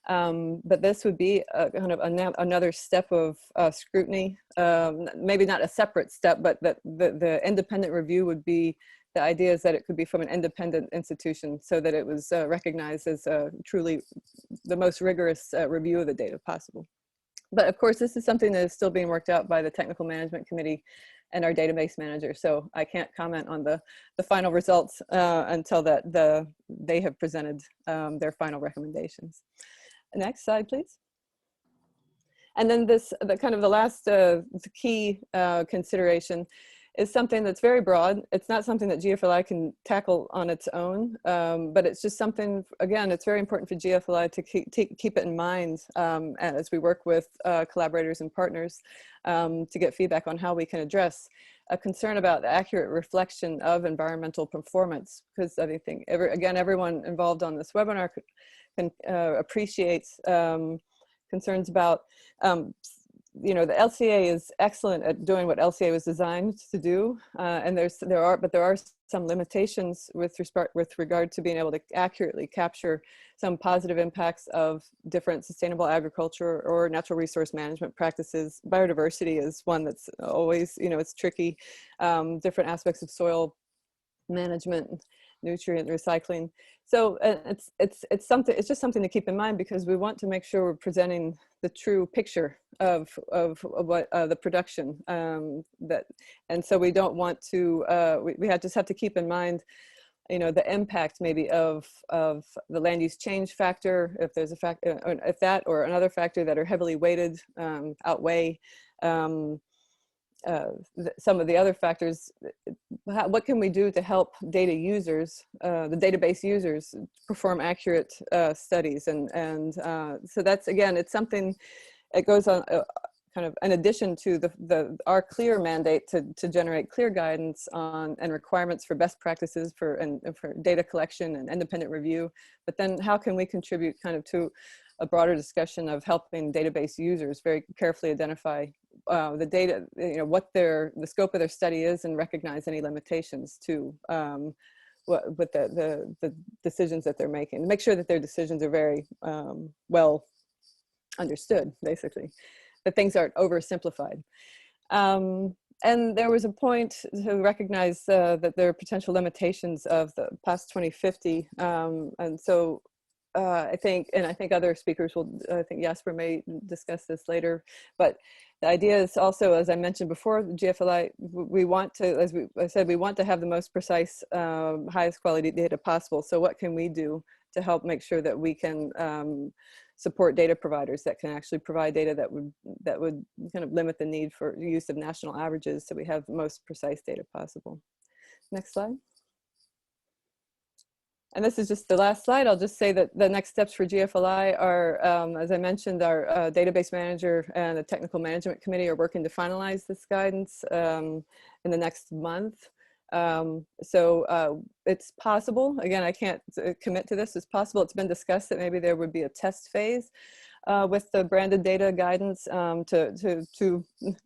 but this would be kind of another step of scrutiny, maybe not a separate step, but that the independent review would be, the idea is that it could be from an independent institution, so that it was recognized as truly the most rigorous review of the data possible. But of course, this is something that is still being worked out by the Technical Management Committee and our database manager. So I can't comment on the final results until they have presented their final recommendations. Next slide, please. And then the last key consideration is something that's very broad. It's not something that GFLI can tackle on its own, but it's just something, again, it's very important for GFLI to keep it in mind as we work with collaborators and partners to get feedback on how we can address a concern about the accurate reflection of environmental performance. Because I think, again, everyone involved on this webinar can appreciate concerns about the LCA is excellent at doing what LCA was designed to do, and there are some limitations with regard to being able to accurately capture some positive impacts of different sustainable agriculture or natural resource management practices. Biodiversity is one that's always, it's tricky. Different aspects of soil management, nutrient recycling. So it's just something to keep in mind, because we want to make sure we're presenting the true picture of what the production and so we don't want to just have to keep in mind the impact maybe of the land use change factor, if there's a factor, if that or another factor that are heavily weighted outweigh some of the other factors. What can we do to help data users, the database users, perform accurate studies? And so that's, again, it's something, it goes on kind of in addition to our clear mandate to generate clear guidance on and requirements for best practices for data collection and independent review. But then how can we contribute kind of to a broader discussion of helping database users very carefully identify the data, what the scope of their study is, and recognize any limitations to with the decisions that they're making. Make sure that their decisions are very well understood, basically, that things aren't oversimplified. And there was a point to recognize that there are potential limitations of the past 2050, and so I think other speakers will, I think Jasper may discuss this later, but the idea is also, as I mentioned before, GFLI, we want to, as I said, we want to have the most precise, highest quality data possible. So what can we do to help make sure that we can support data providers that can actually provide data that would kind of limit the need for use of national averages, so we have the most precise data possible. Next slide. And this is just the last slide. I'll just say that the next steps for GFLI are, as I mentioned, our database manager and the technical management committee are working to finalize this guidance in the next month. So it's possible, again, I can't commit to this, it's possible, it's been discussed that maybe there would be a test phase with the branded data guidance to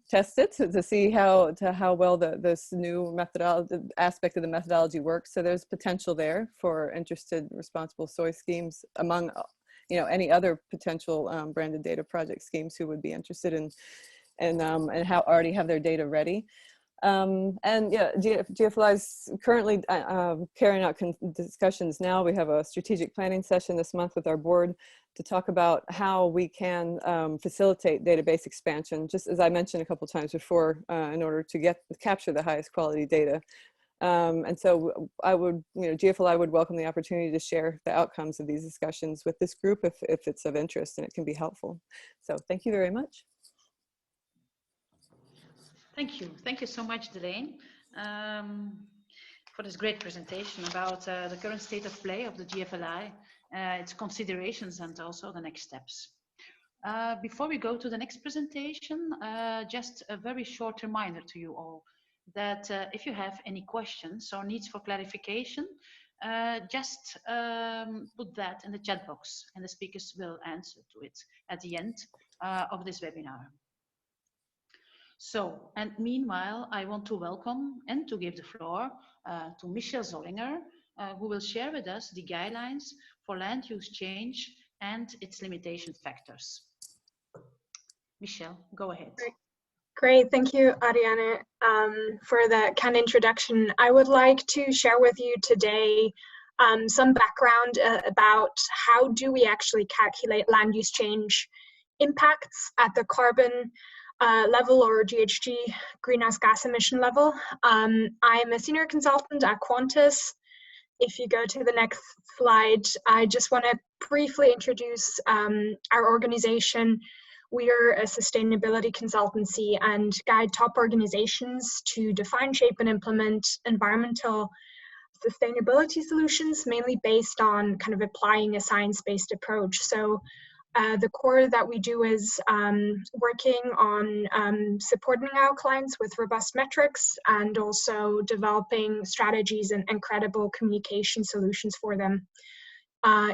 test it, to see how well this new methodology aspect of the methodology works. So there's potential there for interested responsible soy schemes among any other potential branded data project schemes who would be interested in and already have their data ready. And yeah, GFLI is currently carrying out discussions now. We have a strategic planning session this month with our board to talk about how we can facilitate database expansion, just as I mentioned a couple times before, in order to capture the highest quality data. And so I would, GFLI would welcome the opportunity to share the outcomes of these discussions with this group if it's of interest and it can be helpful. So thank you very much. Thank you. Thank you so much, Delaine, for this great presentation about the current state of play of the GFLI, its considerations, and also the next steps. Before we go to the next presentation, just a very short reminder to you all that if you have any questions or needs for clarification, just put that in the chat box and the speakers will answer to it at the end of this webinar. So, and meanwhile, I want to welcome and to give the floor to Michelle Zollinger, who will share with us the guidelines for land use change and its limitation factors. Michelle, go ahead. Great, thank you, Ariane, for the kind introduction. I would like to share with you today some background about how do we actually calculate land use change impacts at the carbon level or GHG, greenhouse gas emission level. I'm a senior consultant at Quantis. If you go to the next slide, I just want to briefly introduce our organization. We are a sustainability consultancy and guide top organizations to define, shape, and implement environmental sustainability solutions, mainly based on kind of applying a science-based approach. So the core that we do is working on supporting our clients with robust metrics and also developing strategies and credible communication solutions for them.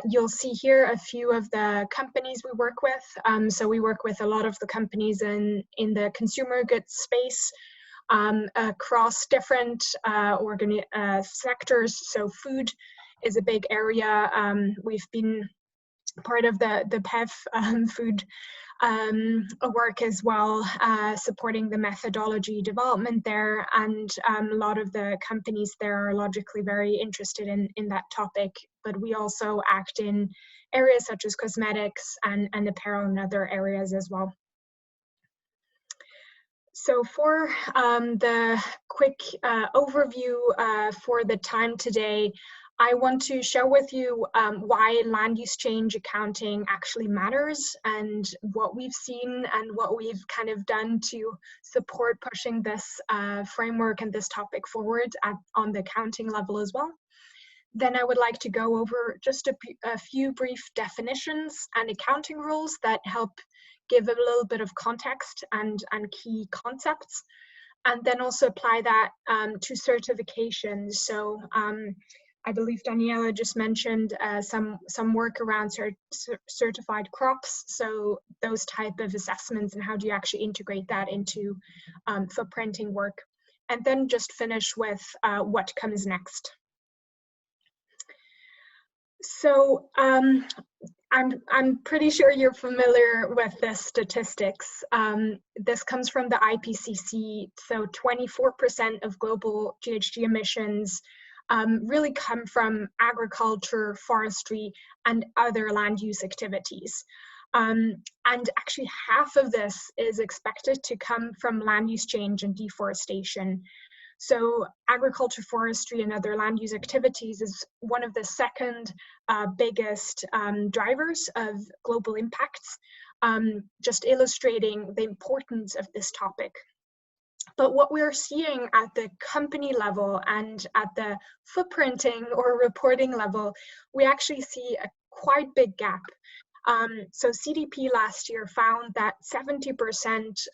You'll see here a few of the companies we work with. So we work with a lot of the companies in the consumer goods space across different sectors. So food is a big area. We've been part of the PEF food work as well, supporting the methodology development there, and a lot of the companies there are logically very interested in that topic, but we also act in areas such as cosmetics and apparel and other areas as well. So for the quick overview for the time today, I want to share with you why land use change accounting actually matters and what we've seen and what we've kind of done to support pushing this framework and this topic forward on the accounting level as well. Then I would like to go over just a few brief definitions and accounting rules that help give a little bit of context and key concepts, and then also apply that to certifications. So I believe Daniela just mentioned some work around certified crops. So those type of assessments and how do you actually integrate that into footprinting work. And then just finish with what comes next. So I'm pretty sure you're familiar with this statistics. This comes from the IPCC. So 24% of global GHG emissions really come from agriculture, forestry, and other land use activities. And actually half of this is expected to come from land use change and deforestation. So agriculture, forestry, and other land use activities is one of the second biggest drivers of global impacts, just illustrating the importance of this topic. But what we're seeing at the company level and at the footprinting or reporting level, we actually see a quite big gap. So CDP last year found that 70%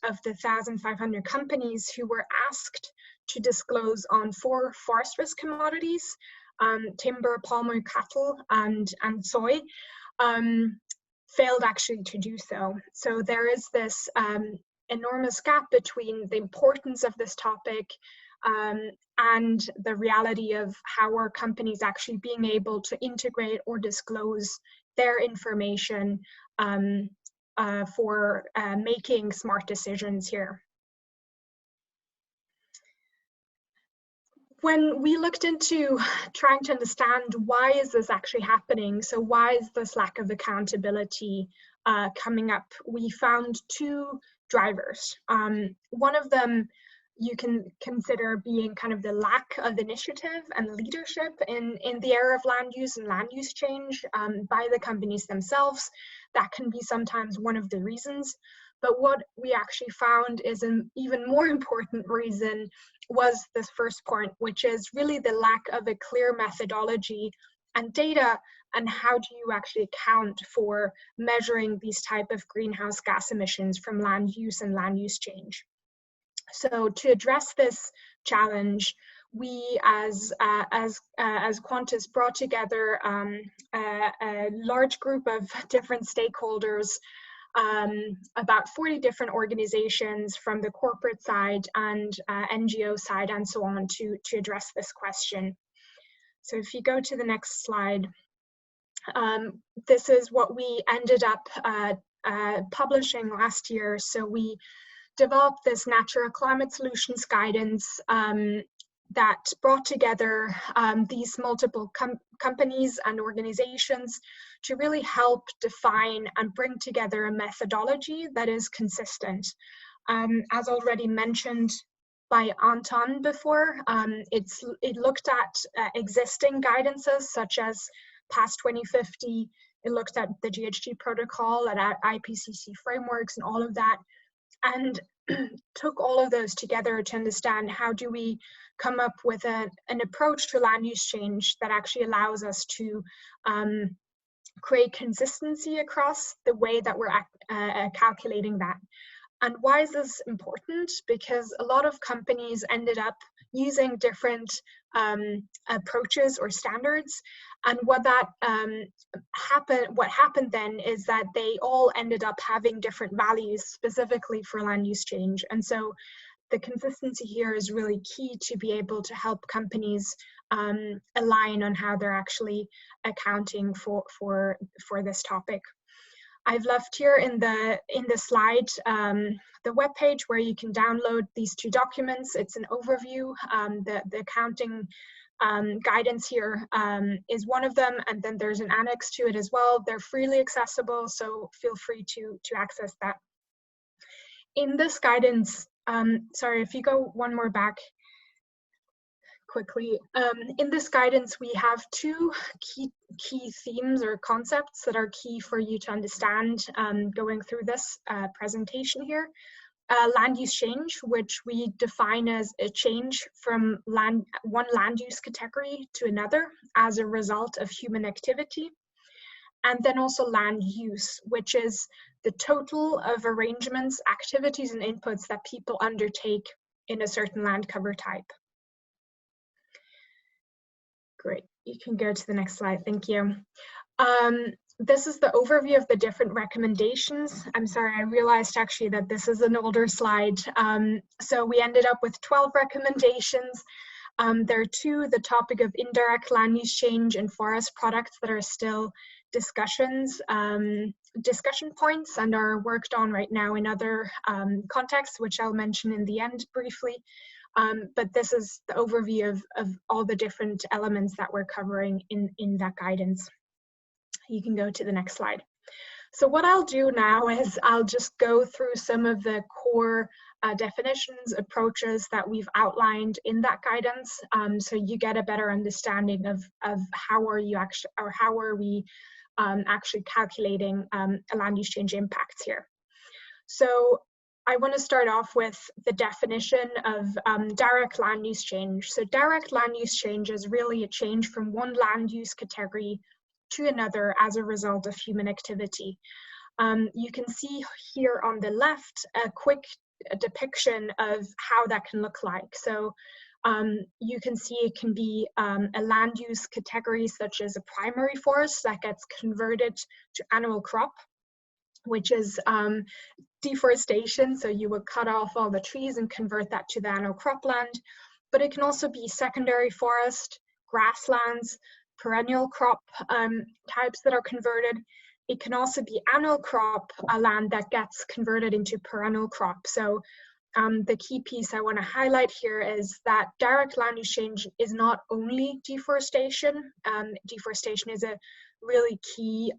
of the 1,500 companies who were asked to disclose on 4 forest risk commodities, timber, palm oil, cattle, and soy, failed actually to do so. So there is this enormous gap between the importance of this topic and the reality of how are companies actually being able to integrate or disclose their information for making smart decisions here. When we looked into trying to understand why is this actually happening, so why is this lack of accountability coming up, we found 2 drivers. One of them you can consider being kind of the lack of initiative and leadership in the area of land use and land use change by the companies themselves. That can be sometimes one of the reasons. But what we actually found is an even more important reason was this first point, which is really the lack of a clear methodology and data, and how do you actually account for measuring these type of greenhouse gas emissions from land use and land use change. So to address this challenge, we as Quantis brought together a large group of different stakeholders, about 40 different organizations from the corporate side and NGO side and so on to address this question. So if you go to the next slide, this is what we ended up publishing last year. So we developed this natural climate solutions guidance that brought together these multiple companies and organizations to really help define and bring together a methodology that is consistent. As already mentioned by Anton before, it looked at existing guidances such as past 2050, it looked at the GHG protocol, at IPCC frameworks and all of that, and took all of those together to understand how do we come up with an approach to land use change that actually allows us to create consistency across the way that we're calculating that. And why is this important? Because a lot of companies ended up using different approaches or standards, and what happened then is that they all ended up having different values specifically for land use change. And so the consistency here is really key to be able to help companies align on how they're actually accounting for this topic. I've left here in the slide the webpage where you can download these 2 documents. It's an overview. The accounting guidance here is one of them, and then there's an annex to it as well. They're freely accessible, so feel free to access that. In this guidance, sorry, if you go one more back quickly. In this guidance, we have 2 key themes or concepts that are key for you to understand going through this presentation here. Land use change, which we define as a change from one land use category to another as a result of human activity. And then also land use, which is the total of arrangements, activities, and inputs that people undertake in a certain land cover type. Great, you can go to the next slide, thank you. This is the overview of the different recommendations. I'm sorry, I realized actually that this is an older slide. So we ended up with 12 recommendations. There are 2, the topic of indirect land use change and forest products that are still discussion points and are worked on right now in other contexts, which I'll mention in the end briefly. but this is the overview of all the different elements that we're covering in that guidance. You can go to the next slide. So what I'll do now is I'll just go through some of the core definitions, approaches that we've outlined in that guidance, so you get a better understanding of how are you actually, or how are we actually calculating a land use change impacts here. So I want to start off with the definition of direct land use change. So direct land use change is really a change from one land use category to another as a result of human activity. You can see here on the left a quick depiction of how that can look like. So you can see it can be a land use category such as a primary forest that gets converted to annual crop, which is deforestation. So you would cut off all the trees and convert that to the annual cropland. But it can also be secondary forest, grasslands, perennial crop types that are converted. It can also be annual crop land that gets converted into perennial crop. So the key piece I want to highlight here is that direct land use change is not only deforestation. Deforestation is a really key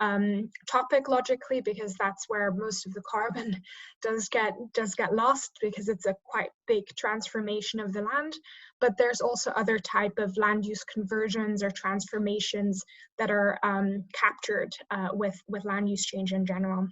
topic logically, because that's where most of the carbon does get lost, because it's a quite big transformation of the land. But there's also other type of land use conversions or transformations that are captured with land use change in general.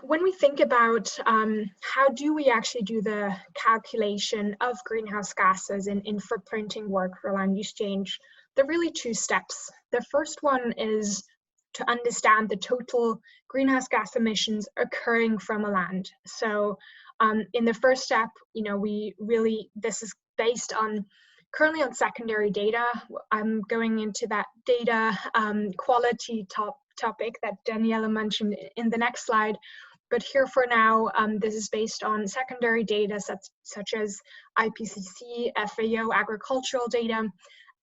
When we think about how do we actually do the calculation of greenhouse gases in footprinting work for land use change, there are really two steps. The first one is to understand the total greenhouse gas emissions occurring from a land. So in the first step, this is based on currently on secondary data. I'm going into that data quality topic that Daniela mentioned in the next slide. But here for now, this is based on secondary data such as IPCC, FAO, agricultural data.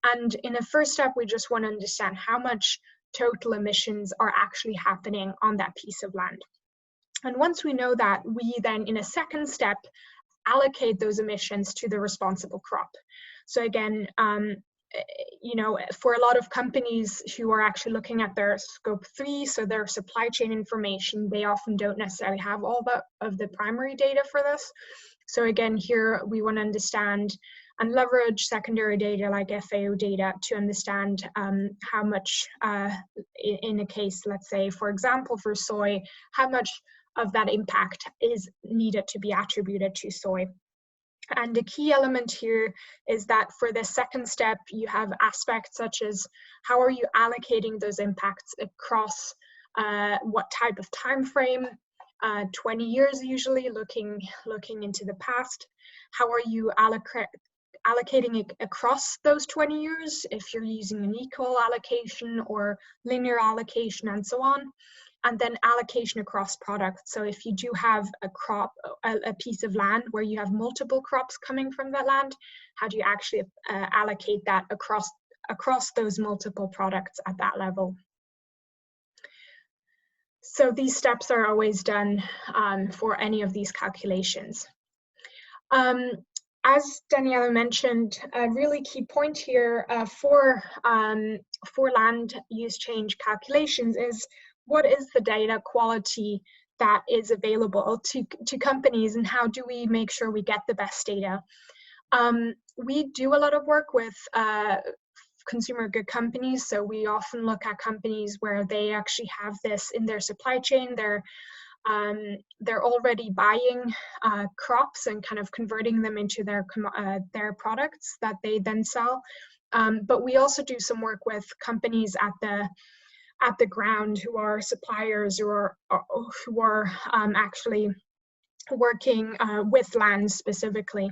And in the first step, we just want to understand how much total emissions are actually happening on that piece of land. And once we know that, we then in a second step allocate those emissions to the responsible crop. So again, for a lot of companies who are actually looking at their scope 3, so their supply chain information, they often don't necessarily have all of the primary data for this. So again, here we want to understand and leverage secondary data like FAO data to understand how much, in a case, let's say, for example, for soy, how much of that impact is needed to be attributed to soy. And the key element here is that for the second step, you have aspects such as how are you allocating those impacts across what type of time frame, 20 years usually, looking into the past. How are you allocating it across those 20 years, if you're using an equal allocation or linear allocation and so on. And then allocation across products. So if you do have a crop, a piece of land where you have multiple crops coming from that land, how do you actually allocate that across those multiple products at that level? So these steps are always done for any of these calculations. As Daniela mentioned, a really key point here for land use change calculations is what is the data quality that is available to companies, and how do we make sure we get the best data? We do a lot of work with consumer good companies, so we often look at companies where they actually have this in their supply chain. They're already buying crops and kind of converting them into their products that they then sell. But we also do some work with companies at the ground who are suppliers or who are actually working with land specifically.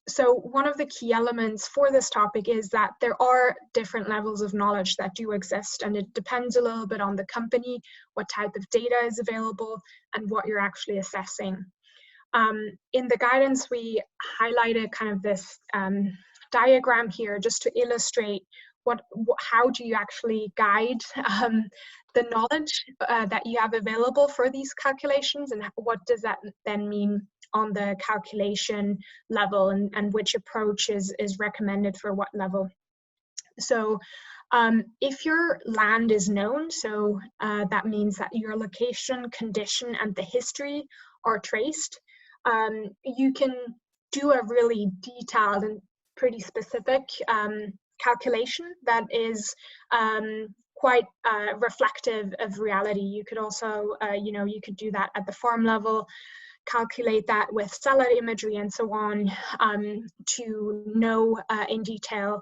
So one of the key elements for this topic is that there are different levels of knowledge that do exist, and it depends a little bit on the company, what type of data is available, and what you're actually assessing. In the guidance, we highlighted kind of this diagram here just to illustrate how do you actually guide the knowledge that you have available for these calculations, and what does that then mean on the calculation level, and which approach is recommended for what level. So if your land is known, so that means that your location, condition, and the history are traced, you can do a really detailed and pretty specific calculation that is quite reflective of reality. You could also, you could do that at the farm level, calculate that with satellite imagery and so on, to know in detail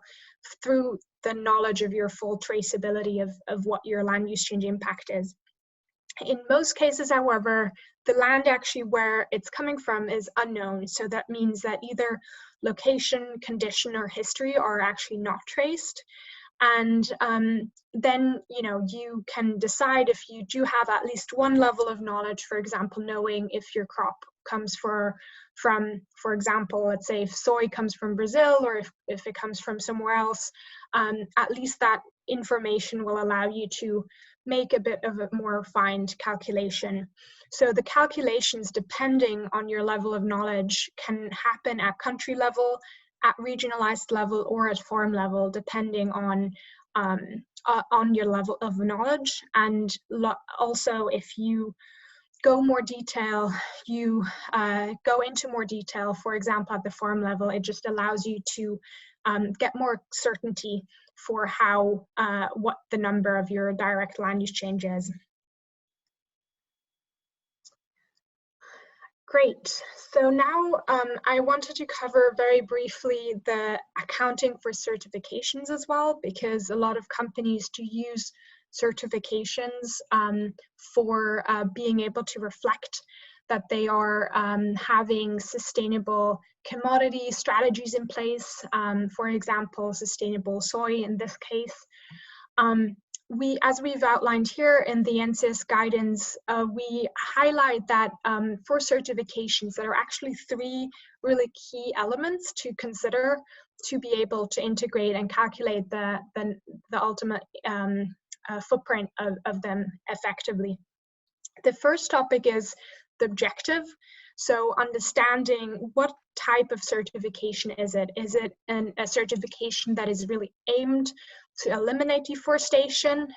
through the knowledge of your full traceability of what your land use change impact is. In most cases, however, the land actually where it's coming from is unknown. So that means that either location, condition, or history are actually not traced. And then, you can decide if you do have at least one level of knowledge, for example, knowing if your crop comes from, for example, let's say if soy comes from Brazil, or if it comes from somewhere else, at least that information will allow you to make a bit of a more refined calculation. So the calculations, depending on your level of knowledge, can happen at country level, at regionalized level, or at farm level, depending on your level of knowledge. And also, if you go more detail, you go into more detail, for example, at the farm level, it just allows you to get more certainty for how, what the number of your direct land use change is. Great. So now I wanted to cover very briefly the accounting for certifications as well, because a lot of companies do use certifications for being able to reflect that they are having sustainable commodity strategies in place. For example, sustainable soy in this case. As we've outlined here in the NCS guidance, we highlight that for certifications, there are actually three really key elements to consider to be able to integrate and calculate the ultimate footprint of them effectively. The first topic is the objective. So understanding what type of certification is it? Is it a certification that is really aimed to eliminate deforestation?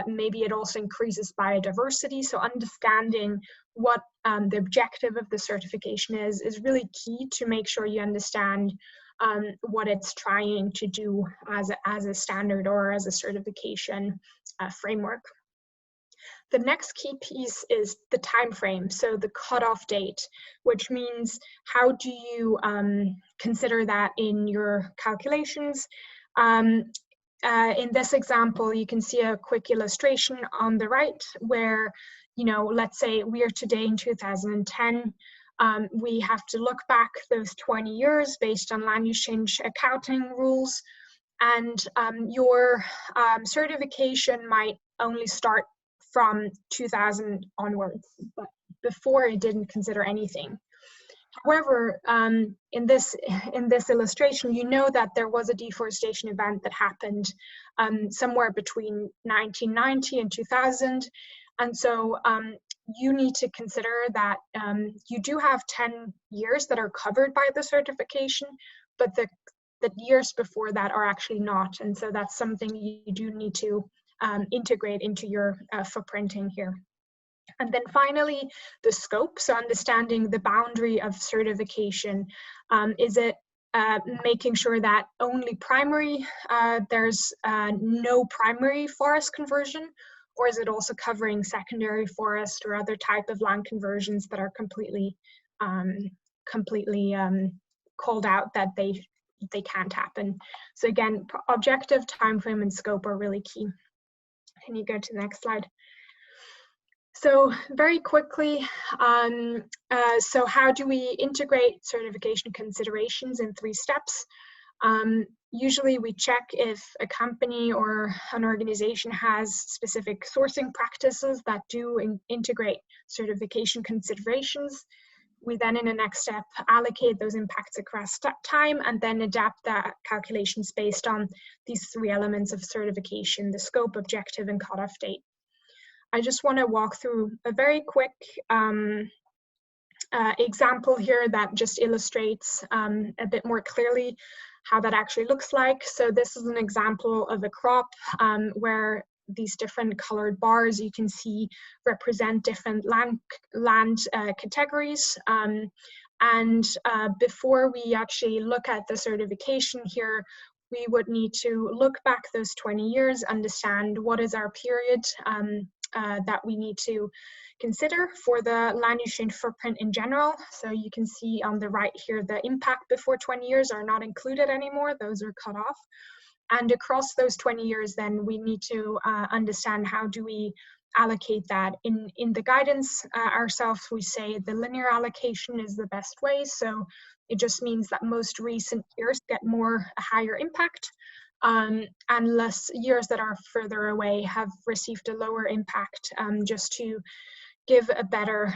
Maybe it also increases biodiversity. So understanding what the objective of the certification is really key to make sure you understand what it's trying to do as a standard or as a certification framework. The next key piece is the time frame, so the cutoff date, which means how do you consider that in your calculations. In this example, you can see a quick illustration on the right where, let's say we are today in 2010. We have to look back those 20 years based on land use change accounting rules, and your certification might only start from 2000 onwards, but before it didn't consider anything. However, in this illustration, you know that there was a deforestation event that happened somewhere between 1990 and 2000, and so you need to consider that you do have 10 years that are covered by the certification, but the years before that are actually not, and so that's something you do need to integrate into your footprinting here. And then finally, the scope, so understanding the boundary of certification. Is it making sure that only primary, there's no primary forest conversion, or is it also covering secondary forest or other type of land conversions that are completely called out that they can't happen? So again, objective, time frame, and scope are really key. Can you go to the next slide? So very quickly, so how do we integrate certification considerations in 3 steps? Usually we check if a company or an organization has specific sourcing practices that do integrate certification considerations. We then, in the next step, allocate those impacts across time and then adapt that calculations based on these 3 elements of certification: the scope, objective, and cutoff date. I just want to walk through a very quick example here that just illustrates a bit more clearly how that actually looks like. So this is an example of a crop where these different colored bars you can see represent different land categories. And before we actually look at the certification here, we would need to look back those 20 years, understand what is our period that we need to consider for the land use change footprint in general. So you can see on the right here, the impact before 20 years are not included anymore. Those are cut off. And across those 20 years, then we need to understand how do we allocate that. In the guidance ourselves, we say the linear allocation is the best way. So it just means that most recent years get a higher impact, and less years that are further away have received a lower impact, just to give a better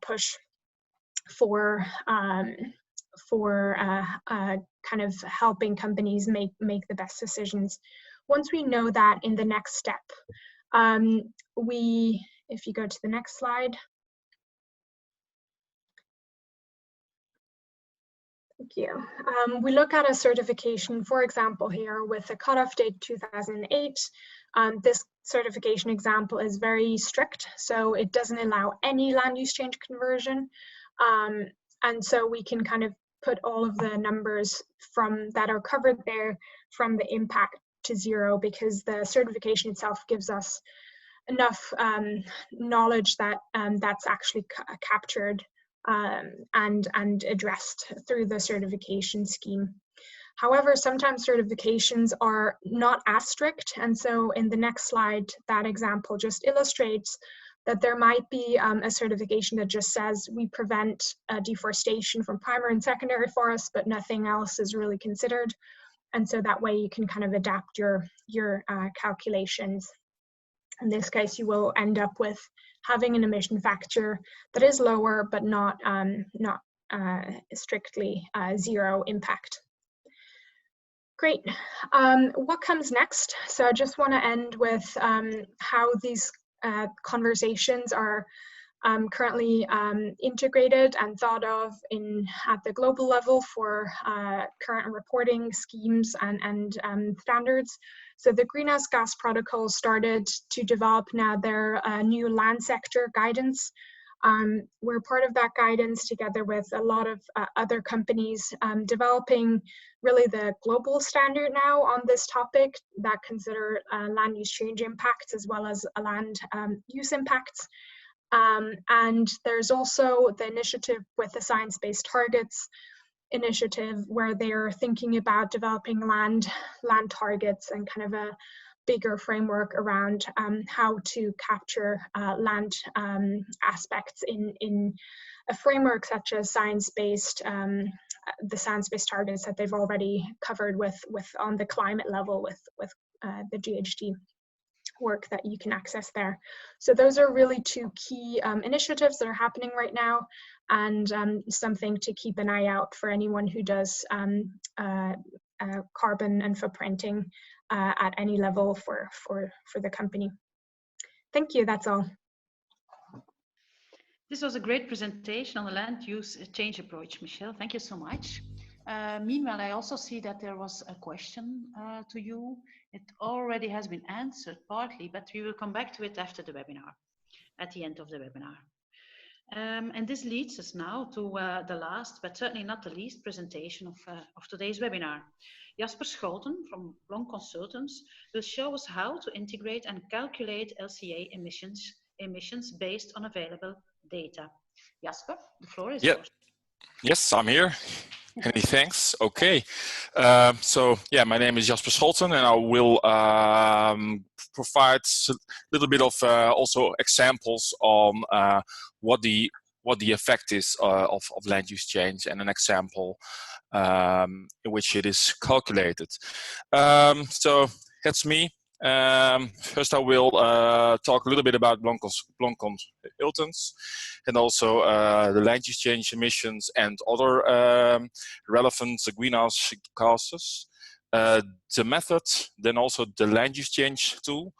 push for kind of helping companies make the best decisions. Once we know that, in the next step, if you go to the next slide. Thank you. We look at a certification, for example, here with a cutoff date 2008. This certification example is very strict, so it doesn't allow any land use change conversion. And so we can kind of put all of the numbers that are covered there from the impact to 0, because the certification itself gives us enough knowledge that that's actually captured and addressed through the certification scheme. However, sometimes certifications are not as strict, and so in the next slide, that example just illustrates that there might be a certification that just says we prevent deforestation from primary and secondary forests, but nothing else is really considered. And so that way you can kind of adapt your calculations. In this case, you will end up with having an emission factor that is lower, but not strictly 0 impact. Great. What comes next? So I just want to end with how these conversations are currently integrated and thought of at the global level for current reporting schemes and standards. So the Greenhouse Gas Protocol started to develop now their new land sector guidance. We're part of that guidance together with a lot of other companies developing really the global standard now on this topic that consider land use change impacts as well as land use impacts. And there's also the initiative with the Science-Based Targets initiative, where they're thinking about developing land targets and kind of a bigger framework around how to capture land aspects in a framework such as the science-based targets that they've already covered with on the climate level with the GHG work that you can access there. So those are really 2 key initiatives that are happening right now, and something to keep an eye out for anyone who does carbon and footprinting at any level for the company. Thank you, that's all. This was a great presentation on the land use change approach, Michelle. Thank you so much. Meanwhile, I also see that there was a question to you. It already has been answered partly, but we will come back to it after the webinar, at the end of the webinar. And this leads us now to the last, but certainly not the least, presentation of today's webinar. Jasper Scholten from Blonk Consultants will show us how to integrate and calculate LCA emissions based on available data. Jasper, the floor is yours. Yes, I'm here. Many thanks. Okay. So yeah, my name is Jasper Scholten, and I will provide a little bit of also examples on what the effect is of land use change, and an example in which it is calculated. So that's me. First, I will talk a little bit about Blonk consultants, and also the land use change emissions and other relevant greenhouse gases. The method, then also the land use change tool,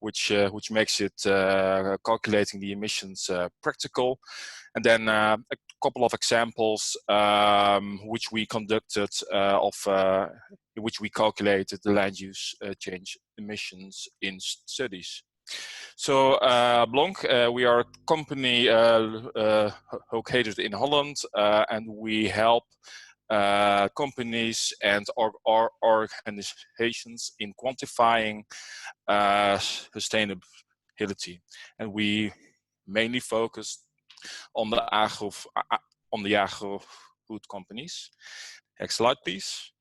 which makes it calculating the emissions practical, and then a couple of examples which we conducted in which we calculated the land use change emissions in studies. So Blonk, we are a company located in Holland, and we help companies and organizations in quantifying sustainability, and we mainly focus on the agro-food companies. Next slide, please.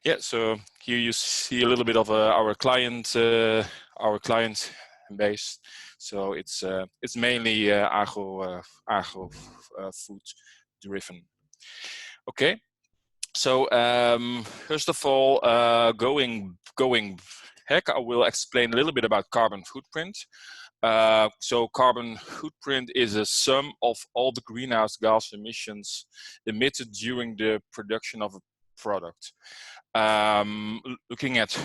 Yeah, so here you see a little bit of our client base. So it's mainly agro-food driven. Okay. So first of all, going back, I will explain a little bit about carbon footprint. So carbon footprint is a sum of all the greenhouse gas emissions emitted during the production of a product. Looking at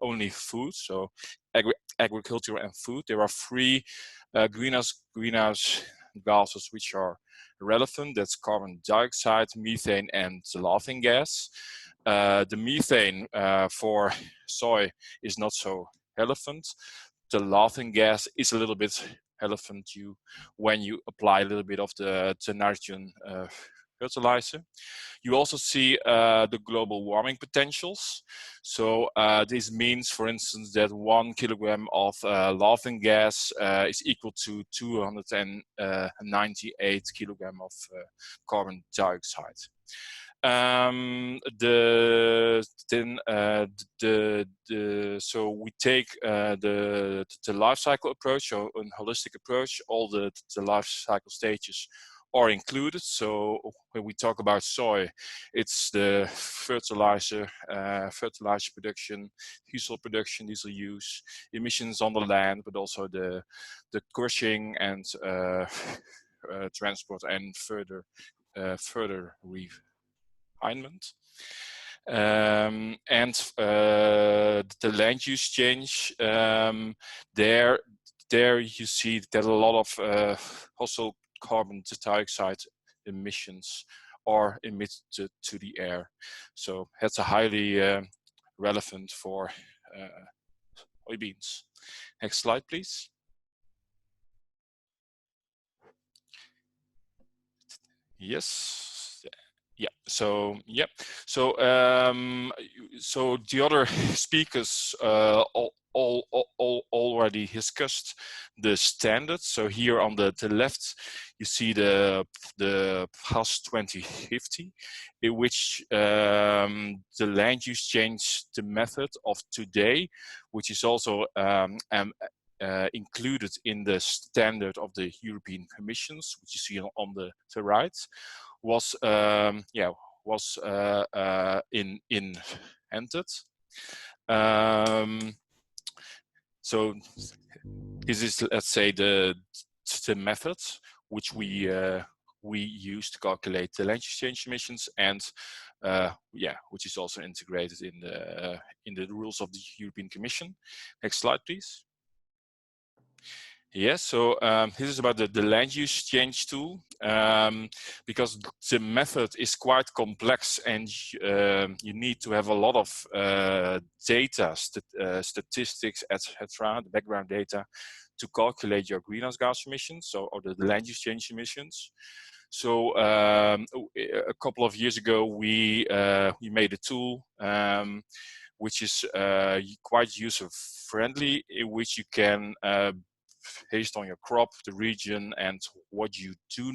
only food, so agriculture and food, there are three greenhouse gases which are relevant. That's carbon dioxide, methane, and the laughing gas. The methane for soy is not so relevant. The laughing gas is a little bit relevant when you apply a little bit of the nitrogen fertilizer. You also see the global warming potentials. So this means, for instance, that 1 kilogram of laughing gas is equal to 298 kilogram of carbon dioxide. So we take the life cycle approach, or a holistic approach. All the life cycle stages are included. So when we talk about soy, it's the fertilizer production, diesel use, emissions on the land, but also the crushing and transport and further refinement. And the land use change, there you see that a lot of also carbon dioxide emissions are emitted to the air. So that's a highly relevant for soybeans. Next slide, please. Yes. Yeah. So yeah. So so the other speakers already discussed the standards. So here on the left, you see the PAS 2050, in which the land use change, the method of today, which is also included in the standard of the European Commissions, which you see on the right, was invented. So this is, let's say, the method which we use to calculate the land use change emissions, and which is also integrated in the rules of the European Commission. Next slide, please. Yes, so this is about the land use change tool, because the method is quite complex, and you need to have a lot of data, statistics, etc., the background data, to calculate your greenhouse gas emissions, or the land use change emissions. So a couple of years ago, we made a tool which is quite user-friendly, in which you can, based on your crop, the region, and what you do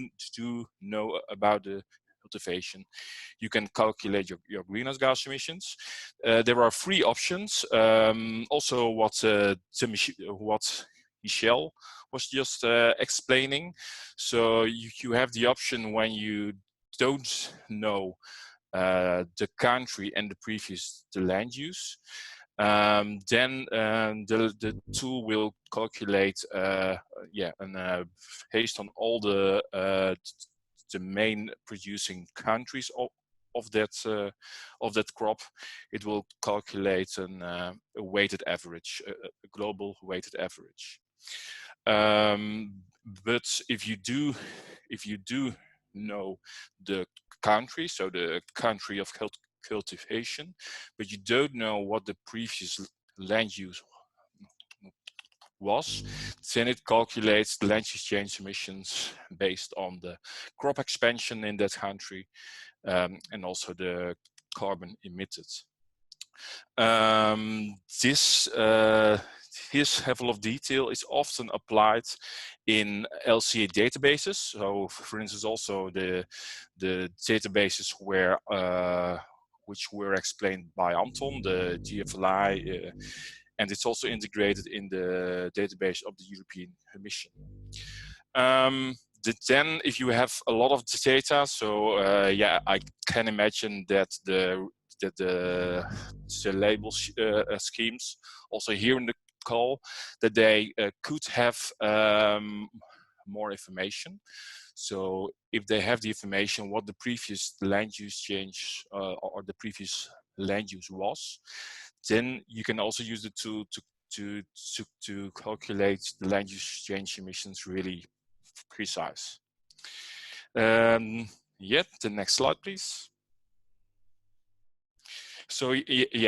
know about the cultivation, you can calculate your greenhouse gas emissions. There are three options. Also, what Michelle was just explaining. So you have the option when you don't know the country and the land use. Then the tool will calculate, based on all the main producing countries of that crop, it will calculate a weighted average, a global weighted average. But if you do know the country, so the country of cultivation, but you don't know what the previous land use was, then it calculates the land use change emissions based on the crop expansion in that country, and also the carbon emitted. This level of detail is often applied in LCA databases. So, for instance, also the databases which were explained by Anton, the GFLI, and it's also integrated in the database of the European Commission. Then, if you have a lot of data, so I can imagine that the label schemes, also here in the call, that they could have more information. So if they have the information what the previous land use change or the previous land use was, then you can also use the tool to calculate the land use change emissions really precise. The next slide, please. So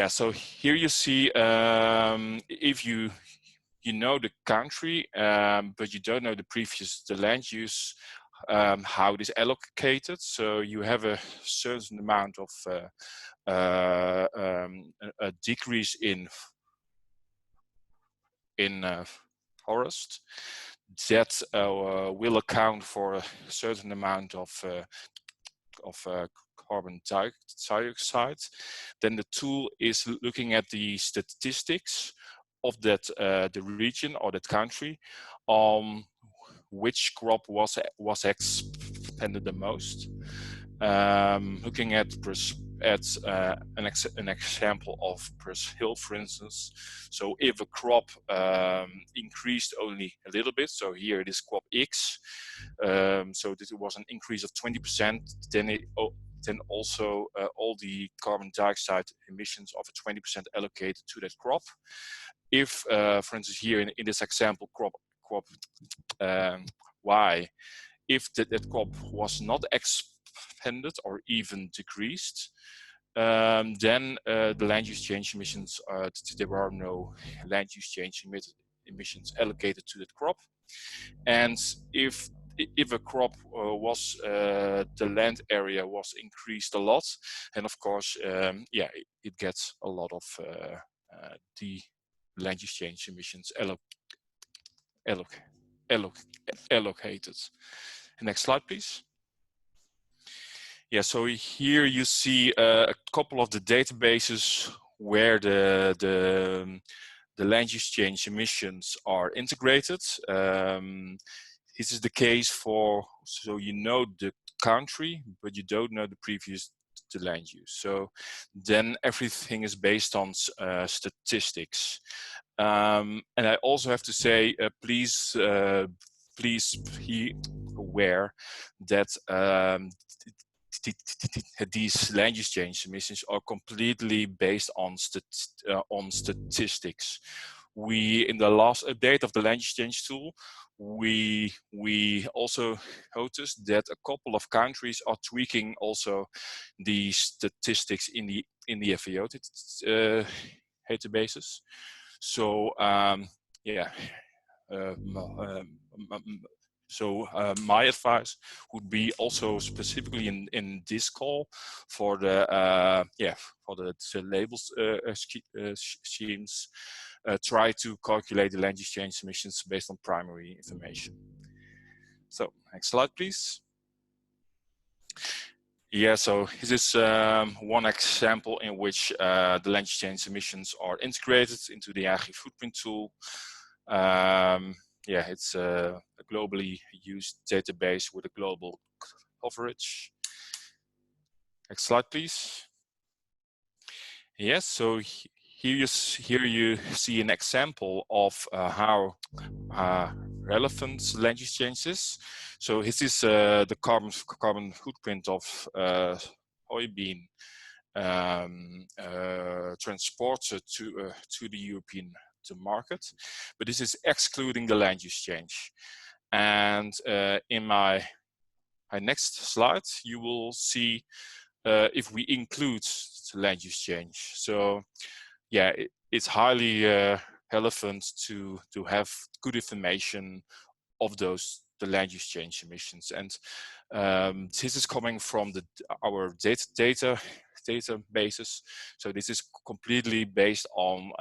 so here you see, if you know the country, but you don't know the land use, how it is allocated. So you have a certain amount of a decrease in forest that will account for a certain amount of carbon dioxide. Then the tool is looking at the statistics of that the region or that country, which crop was expanded the most. Looking at an example of Brazil, for instance. So if a crop increased only a little bit, so here it is crop X, so this was an increase of 20%, then also all the carbon dioxide emissions of a 20% allocated to that crop. If, for instance, here in this example, crop Y, if that crop was not expanded or even decreased, then the land use change emissions, there are no land use change emissions allocated to that crop. And if a crop was, the land area was increased a lot, and of course, it gets a lot of the land use change emissions allocated. Next slide, please. Yeah, so here you see a couple of the databases where the land use change emissions are integrated. This is the case for, so you know the country, but you don't know the land use. So then everything is based on statistics. And I also have to say, please be aware that these land use change emissions are completely based on statistics. We, in the last update of the land use change tool, we also noticed that a couple of countries are tweaking also the statistics in the FAO databases. So my advice would be also specifically in this call for the labels schemes, try to calculate the land use change emissions based on primary information. So next slide, please. Yeah, so this is one example in which the land use change emissions are integrated into the agri-footprint tool. It's a globally used database with a global coverage. Next slide, please. Yes, so here you see an example of how relevant land use change is. So this is the carbon footprint of soybean transported to the European market, but this is excluding the land use change. And in my next slide, you will see if we include the land use change. So yeah, it's highly relevant to have good information of the land use change emissions. And this is coming from our databases. So this is completely based on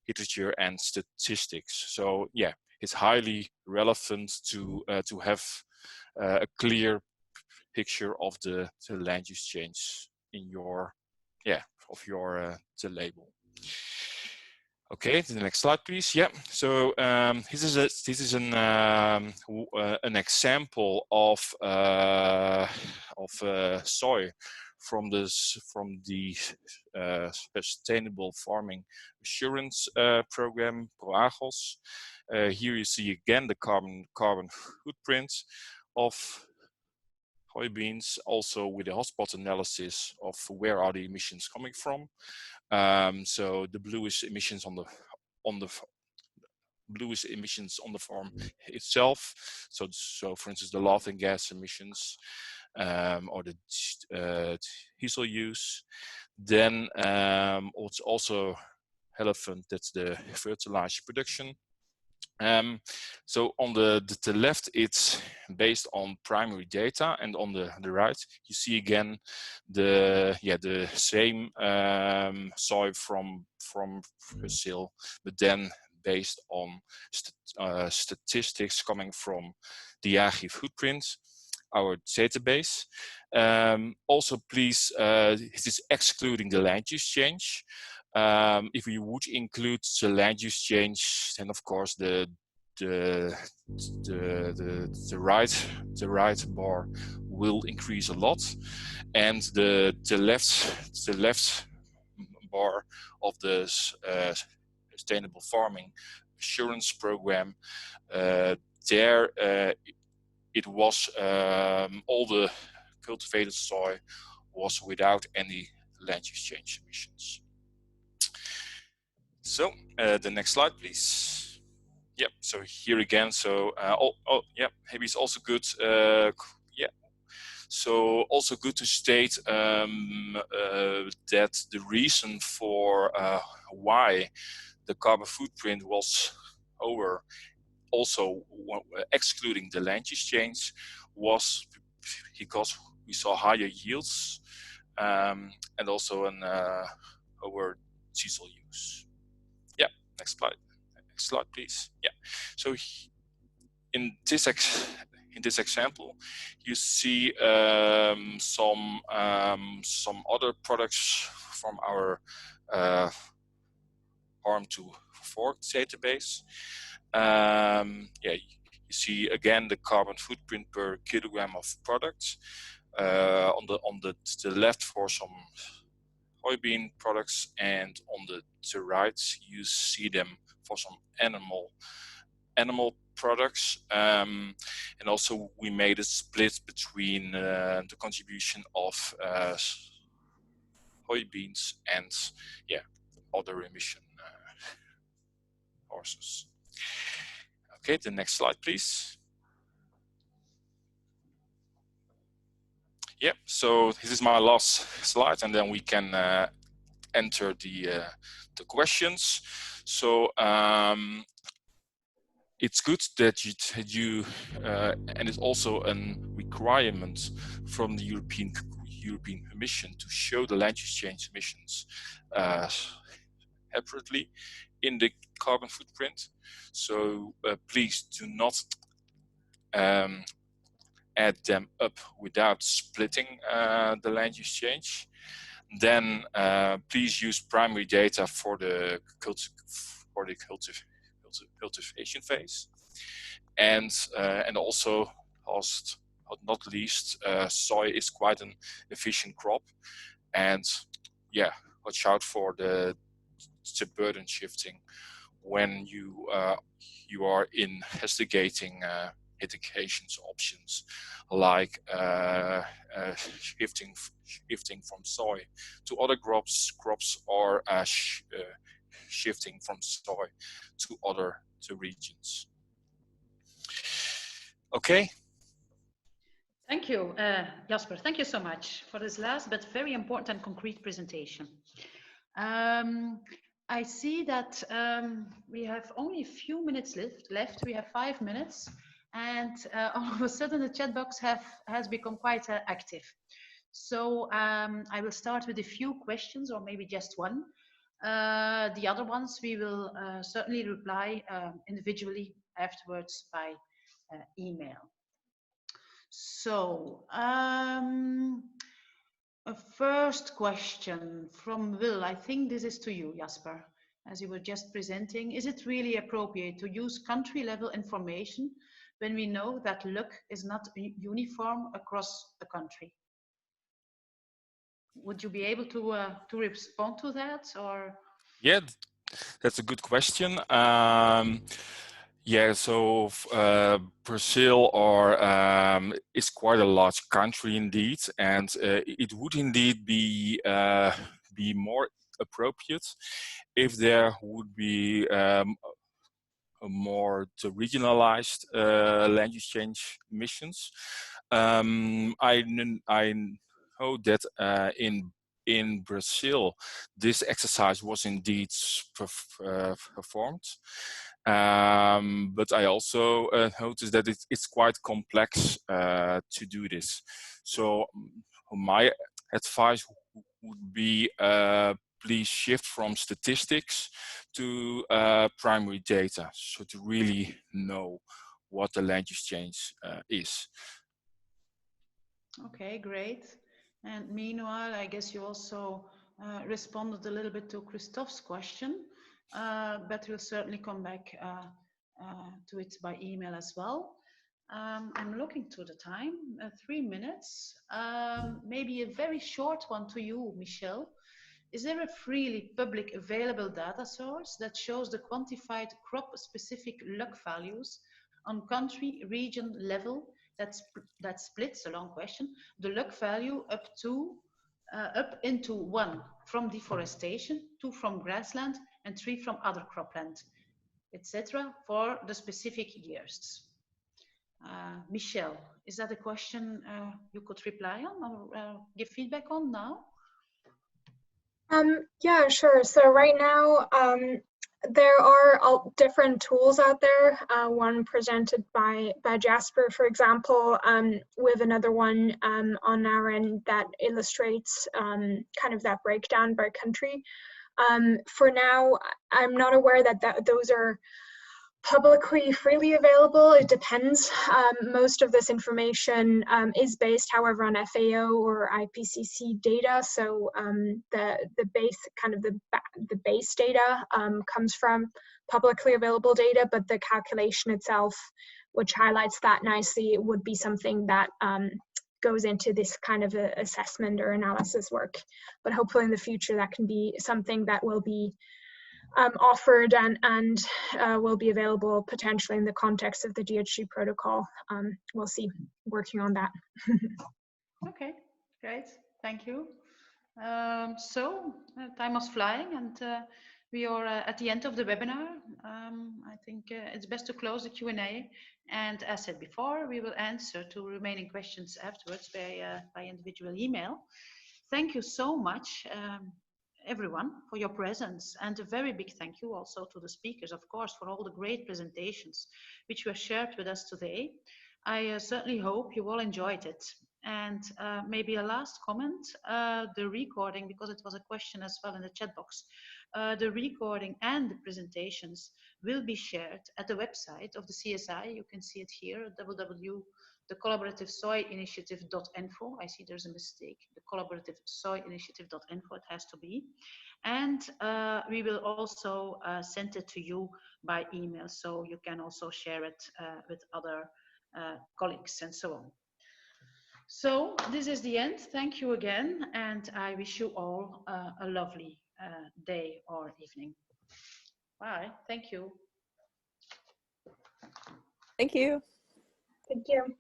literature and statistics. So yeah, it's highly relevant to have a clear picture of the land use change in your the label. Okay, the next slide, please. Yeah. So this is an example of soy from the Sustainable Farming Assurance Program, ProAgros. Here you see again the carbon footprint of soybeans, also with a hotspot analysis of where are the emissions coming from. So the bluish emissions on the bluish emissions on the farm itself. So for instance, the laughing gas emissions or the diesel use. Then it's also relevant, that's the fertilizer production. So on the left, it's based on primary data, and on the right, you see again the same soy from Brazil, but then based on statistics coming from the Agri footprint, our database. Also, please, this is excluding the land use change. If we would include the land use change, then of course the right bar will increase a lot, and the left bar of the Sustainable Farming Assurance Program, there it was all the cultivated soy was without any land use change emissions. So the next slide, please. Yep. So here again. So yeah, maybe it's also good. Yeah. So also good to state that the reason for why the carbon footprint was over, also excluding the land use change, was because we saw higher yields and also an over diesel use. Yeah, next slide. Next slide, please. Yeah. So in this example, you see some other products from our farm to fork database. Yeah, you see again the carbon footprint per kilogram of product. On the left for some soybean products, and on the right you see them for some animal products. And also we made a split between the contribution of soybeans and other emission sources. Okay, the next slide, please. Yeah, so this is my last slide, and then we can enter the questions. So it's good that you and it's also a requirement from the European Commission to show the land use change emissions separately in the carbon footprint. So please do not add them up without splitting the land use change. Then please use primary data for the cultivation phase, and also, last but not least, soy is quite an efficient crop, and yeah, watch out for the the burden shifting when you are investigating mitigation options like shifting from soy to other crops or shifting from soy to other regions. Okay. Thank you, Jasper. Thank you so much for this last but very important and concrete presentation. I see that we have only a few minutes left. We have 5 minutes, and all of a sudden the chat box has become quite active. So I will start with a few questions, or maybe just one. The other ones we will certainly reply individually afterwards by email. So, a first question from Will. I think this is to you, Jasper, as you were just presenting. Is it really appropriate to use country-level information when we know that luck is not uniform across the country? Would you be able to respond to that, or? Yeah, that's a good question. Yeah, so Brazil is quite a large country indeed, and it would indeed be more appropriate if there would be a more regionalized land use change missions. I know that in Brazil, this exercise was indeed performed. But I also noticed that it's quite complex to do this. So my advice would be please shift from statistics to primary data, so to really know what the land use change is. Okay, great. And meanwhile, I guess you also responded a little bit to Christophe's question, but we'll certainly come back to it by email as well. I'm looking to the time, 3 minutes. Maybe a very short one to you, Michelle. Is there a freely public available data source that shows the quantified crop-specific luck values on country, region level that splits, a long question, the luck value up into 1 from deforestation, 2 from grassland, and 3 from other cropland, etc., for the specific years? Michelle, is that a question you could reply on or give feedback on now? Yeah, sure. So right now, there are all different tools out there. One presented by Jasper, for example, with another one on our end that illustrates kind of that breakdown by country. For now, I'm not aware that those are publicly freely available. It depends. Most of this information is based, however, on FAO or IPCC data. So the base kind of the base data comes from publicly available data, but the calculation itself, which highlights that nicely, would be something that goes into this kind of assessment or analysis work. But hopefully in the future that can be something that will be offered and will be available potentially in the context of the GHG protocol. We'll see, working on that. Okay, great, thank you. So time was flying, and we are at the end of the webinar. I think it's best to close the Q&A, and as said before, we will answer to remaining questions afterwards by individual email. Thank you so much, everyone, for your presence, and a very big thank you also to the speakers, of course, for all the great presentations which were shared with us today. I certainly hope you all enjoyed it. And maybe a last comment, the recording, because it was a question as well in the chat box, the recording and the presentations will be shared at the website of the CSI. You can see it here, the Collaborative Soy Initiative.info. I see there's a mistake, the Collaborative Soy Initiative.info, it has to be. And we will also send it to you by email, so you can also share it with other colleagues and so on. So this is the end. Thank you again, and I wish you all a lovely day or evening. Bye. Thank you. Thank you. Thank you.